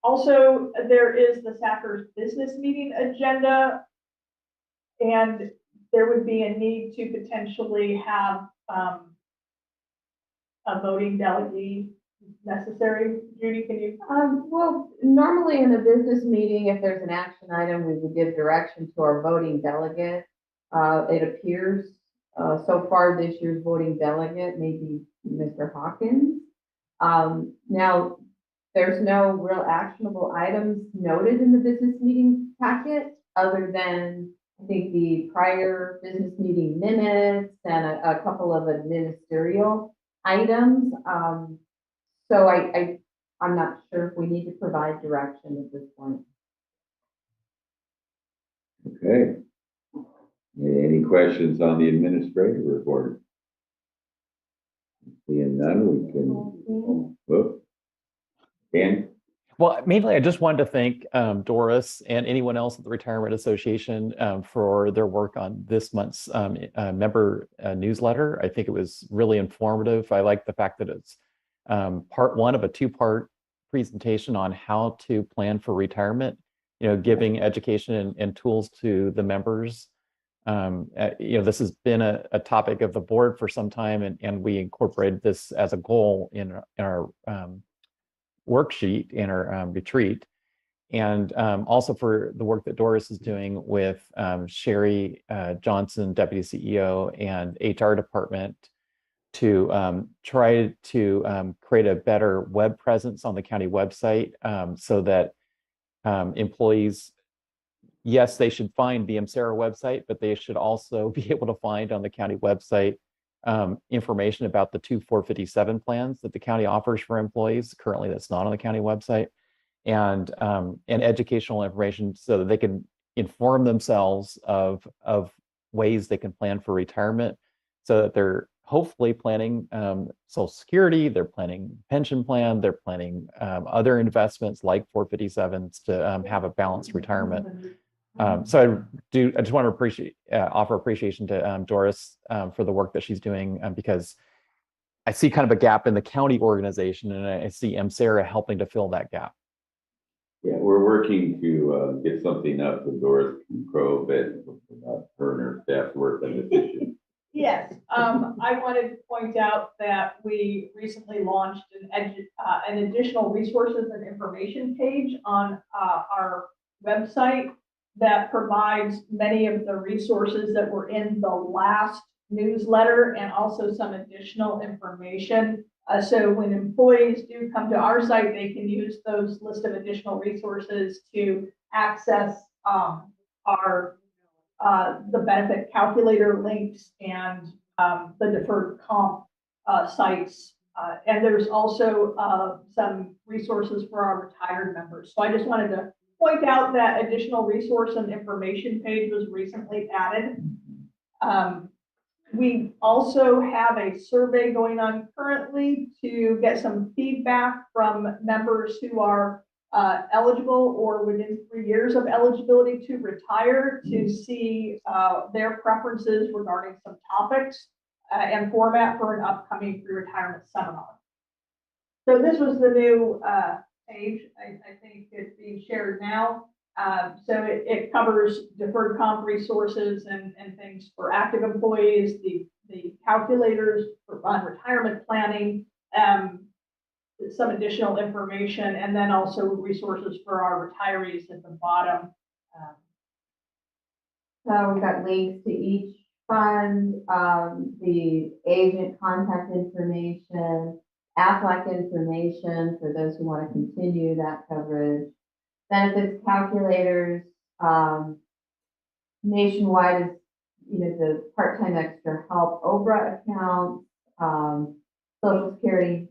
Also, there is the SACRS business meeting agenda, and there would be a need to potentially have a voting delegate necessary. Judy, can you? Well, normally in a business meeting, if there's an action item, we would give direction to our voting delegate. It appears so far this year's voting delegate may be Mr. Hawkins. Now, there's no real actionable items noted in the business meeting packet other than I think the prior business meeting minutes and a couple of administerial items. So I'm not sure if we need to provide direction at this point. Okay. Any questions on the administrative report? Seeing none, we can, whoop. Dan? Well, mainly I just wanted to thank Doris and anyone else at the Retirement Association for their work on this month's member newsletter. I think it was really informative. I like the fact that it's part one of a two-part presentation on how to plan for retirement, giving education and tools to the members. This has been a topic of the board for some time, and we incorporated this as a goal in our worksheet in our retreat, and also for the work that Doris is doing with Sherry Johnson, Deputy CEO, and HR department to try to create a better web presence on the county website so that employees, yes, they should find the MSARA website, but they should also be able to find on the county website information about the 2457 plans that the county offers for employees. Currently, that's not on the county website, and educational information so that they can inform themselves of ways they can plan for retirement, so that they're hopefully planning Social Security, they're planning pension plan, they're planning other investments like 457s to have a balanced retirement. So I just want to offer appreciation to Doris for the work that she's doing because I see kind of a gap in the county organization, and I see MSARA helping to fill that gap. Yeah, we're working to get something up with Doris can probe it about her and her staff's work on this issue. Yes, I wanted to point out that we recently launched an additional resources and information page on our website that provides many of the resources that were in the last newsletter and also some additional information. So when employees do come to our site, they can use those list of additional resources to access the benefit calculator links and the deferred comp sites. And there's also some resources for our retired members. So I just wanted to point out that additional resource and information page was recently added. We also have a survey going on currently to get some feedback from members who are eligible or within 3 years of eligibility to retire to see their preferences regarding some topics and format for an upcoming pre-retirement seminar. So this was the new page. I think it's being shared now. So it covers deferred comp resources and things for active employees, the calculators for retirement planning, some additional information, and then also resources for our retirees at the bottom. So we've got links to each fund, the agent contact information, AFLAC information for those who want to continue that coverage, benefits calculators, nationwide is, the part-time extra help OBRA account, Social Security.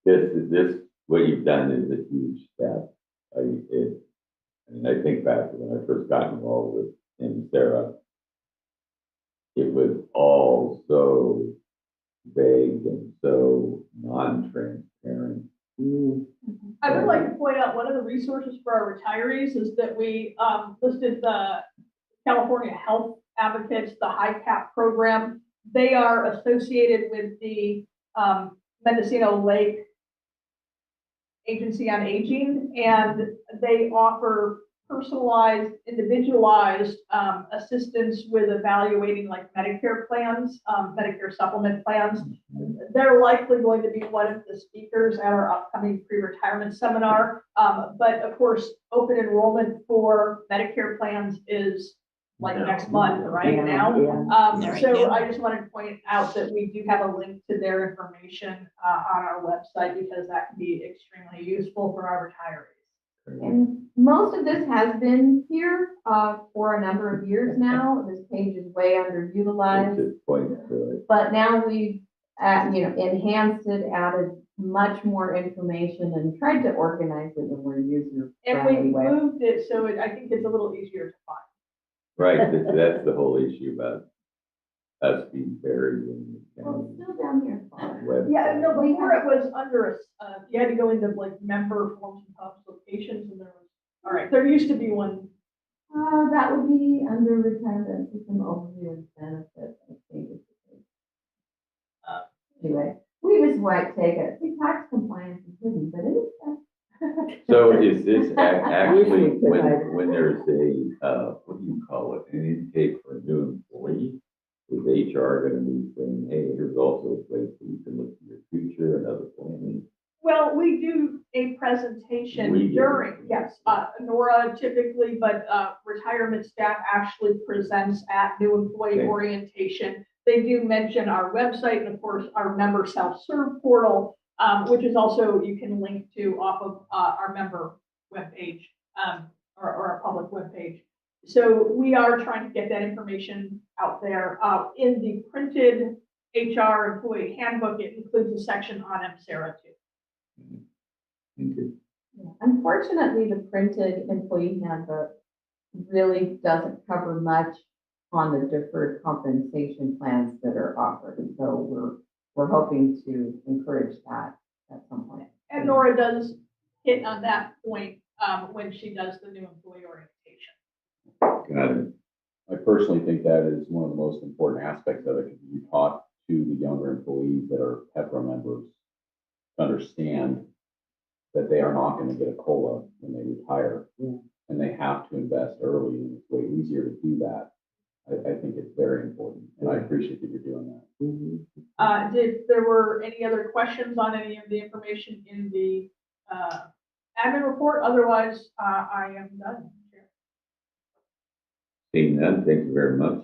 This, what you've done is a huge step. I think back to when I first got involved with Sarah, it was all so vague and so non-transparent. I would like to point out one of the resources for our retirees is that we listed the California Health Advocates, the HICAP program. They are associated with the Mendocino Lake Agency on Aging, and they offer personalized, individualized assistance with evaluating like Medicare plans, Medicare supplement plans. They're likely going to be one of the speakers at our upcoming pre-retirement seminar. But of course, open enrollment for Medicare plans is like next month, right now. So I just wanted to point out that we do have a link to their information on our website because that can be extremely useful for our retirees. And most of this has been here for a number of years now. This page is way underutilized, but now we've enhanced it, added much more information, and tried to organize it in a more user-friendly way. And we moved it so I think it's a little easier to find. Right, that's the whole issue about us being buried in the Well, it's still down here. Yeah, no, before it was under you had to go into like member forms and publications, and all right, there used to be one. That would be under retirement system overview and benefits. I think it's anyway, we just might take it. See, tax compliance is hidden, but it is. So is this actually when there's a what do you call it, an intake for a new employee? Is HR going to be saying, hey, here's also a place where you can look at your future and other planning? Well, we do a presentation during, yes, Nora typically, but retirement staff actually presents at new employee orientation. They do mention our website and of course our member self-serve portal, which is also, you can link to off of our member webpage or our public webpage. So we are trying to get that information out there. In the printed HR employee handbook, it includes a section on MSARA too. Unfortunately, the printed employee handbook really doesn't cover much on the deferred compensation plans that are offered. So we're hoping to encourage that at some point. And Nora does hit on that point when she does the new employee orientation. Got it. I personally think that is one of the most important aspects of it, because you taught to the younger employees that are PEPRA members to understand that they are not going to get a COLA when they retire, and they have to invest early, and it's way easier to do that. I think it's very important, and I appreciate that you're doing that. Did there were any other questions on any of the information in the admin report? Otherwise, I am done. Seeing none, thank you very much.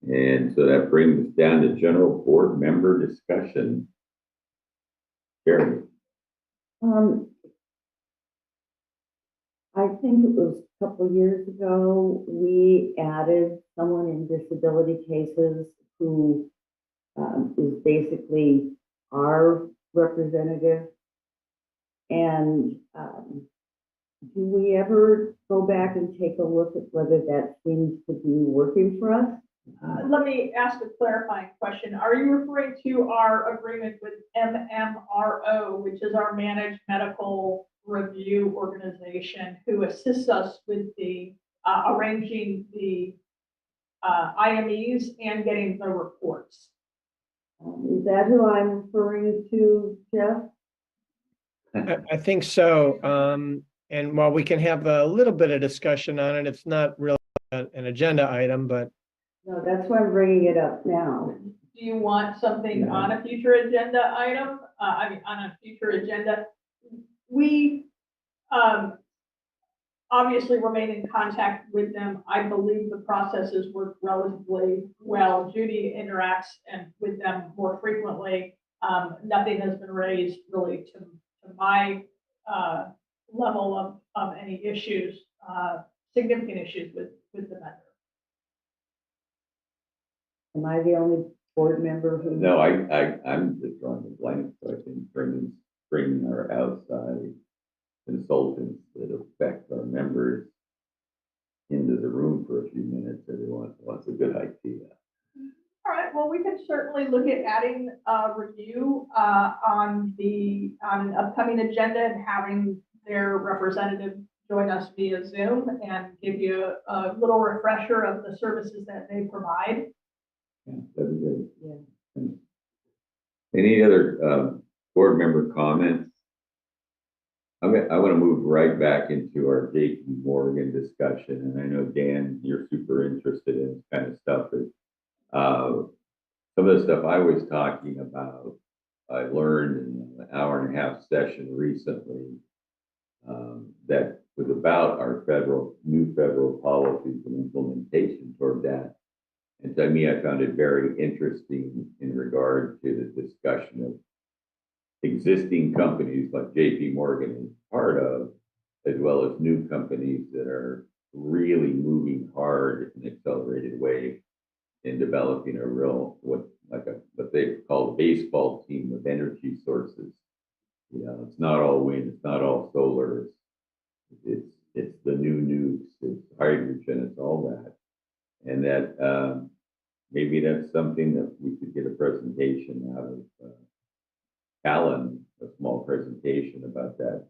And so that brings us down to general board member discussion. Jeremy. I think it was a couple of years ago, we added someone in disability cases who is basically our representative. And do we ever go back and take a look at whether that seems to be working for us? Let me ask a clarifying question. Are you referring to our agreement with MMRO, which is our managed medical review organization, who assists us with the arranging the IMEs and getting the reports? Is that who I'm referring to, Jeff? I think so. And while we can have a little bit of discussion on it, it's not really an agenda item, but No, that's why I'm bringing it up now. Do you want something on a future agenda item? I mean, on a future agenda? We obviously remain in contact with them. I believe the processes work relatively well. Judy interacts with them more frequently. Nothing has been raised really to my level of any issues, significant issues with the vendor. Am I the only board member who? No, I'm just drawing the blank, so I think bringing our outside consultants that affect our members into the room for a few minutes every once in a while. It's a good idea. All right, well, we can certainly look at adding a review on an upcoming agenda and having their representative join us via Zoom and give you a little refresher of the services that they provide. Yeah, that'd be good. Yeah. Any other board member comments? I want to move right back into our JP Morgan discussion, and I know Dan, you're super interested in this kind of stuff. But some of the stuff I was talking about, I learned in an hour and a half session recently that was about our new federal policies and implementation toward that. And to me, I found it very interesting in regard to the discussion of existing companies like JP Morgan is part of, as well as new companies that are really moving hard in an accelerated way in developing a real, what they call a baseball team of energy sources. You know, it's not all wind, it's not all solar, it's the new nukes, it's hydrogen, it's all that. And that maybe that's something that we could get a presentation out of Alan, a small presentation about that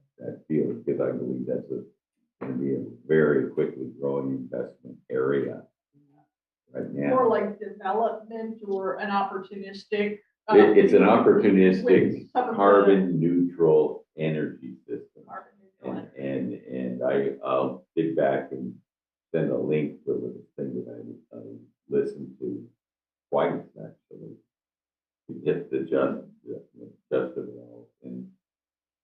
field, because I believe that's going to be a very quickly growing investment area right now. More like development or an opportunistic. It's an opportunistic with carbon neutral energy system. Carbon neutral energy. And I'll dig back and send a link to the thing that I listened to twice actually to get the just of it all. And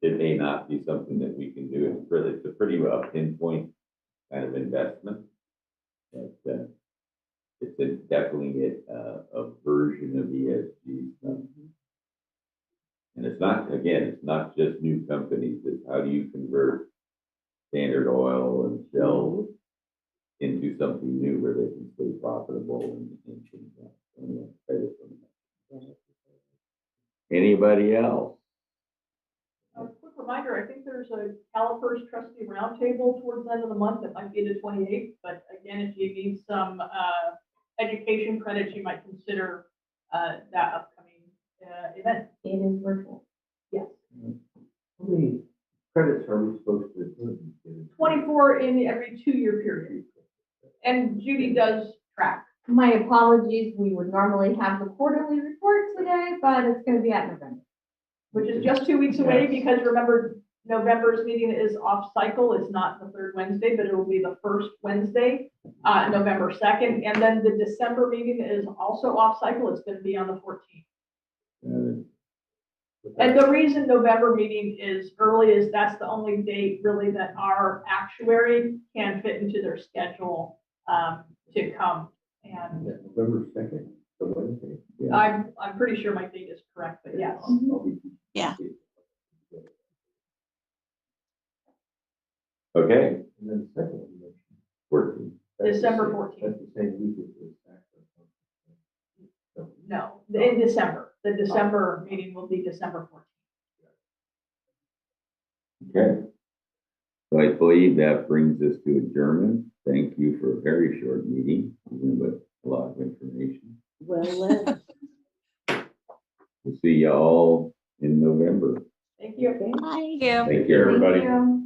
it may not be something that we can do. It's a pretty pinpoint kind of investment. But it's definitely a version of ESG stuff. And it's not just new companies. It's how do you convert Standard Oil and Shell into something new where they can stay profitable and things like that. Anybody else? A quick reminder, I think there's a Calipers trustee roundtable towards the end of the month. It might be the 28th, but again, if you need some education credits, you might consider that upcoming event. It is virtual. Yes. How many credits are we supposed to? 24 in every 2-year period. And Judy does track. My apologies, we would normally have the quarterly report today, but it's gonna be at November. Which is just 2 weeks away, because remember, November's meeting is off cycle. It's not the third Wednesday, but it will be the first Wednesday, November 2nd. And then the December meeting is also off cycle. It's going to be on the 14th. And the reason November meeting is early is that's the only date really that our actuary can fit into their schedule to come. And November 2nd, the Wednesday. Yeah. I'm pretty sure my date is correct, but yes. Yeah. Okay, And then the second one, 14. December 14th. That's the same week as this. No, in December. The December meeting will be December 14th. Okay. So I believe that brings us to adjournment. Thank you for a very short meeting, even with a lot of information. Well, led. We'll see you all in November. Thank you. Okay. Thank you. Take care, everybody. Thank you.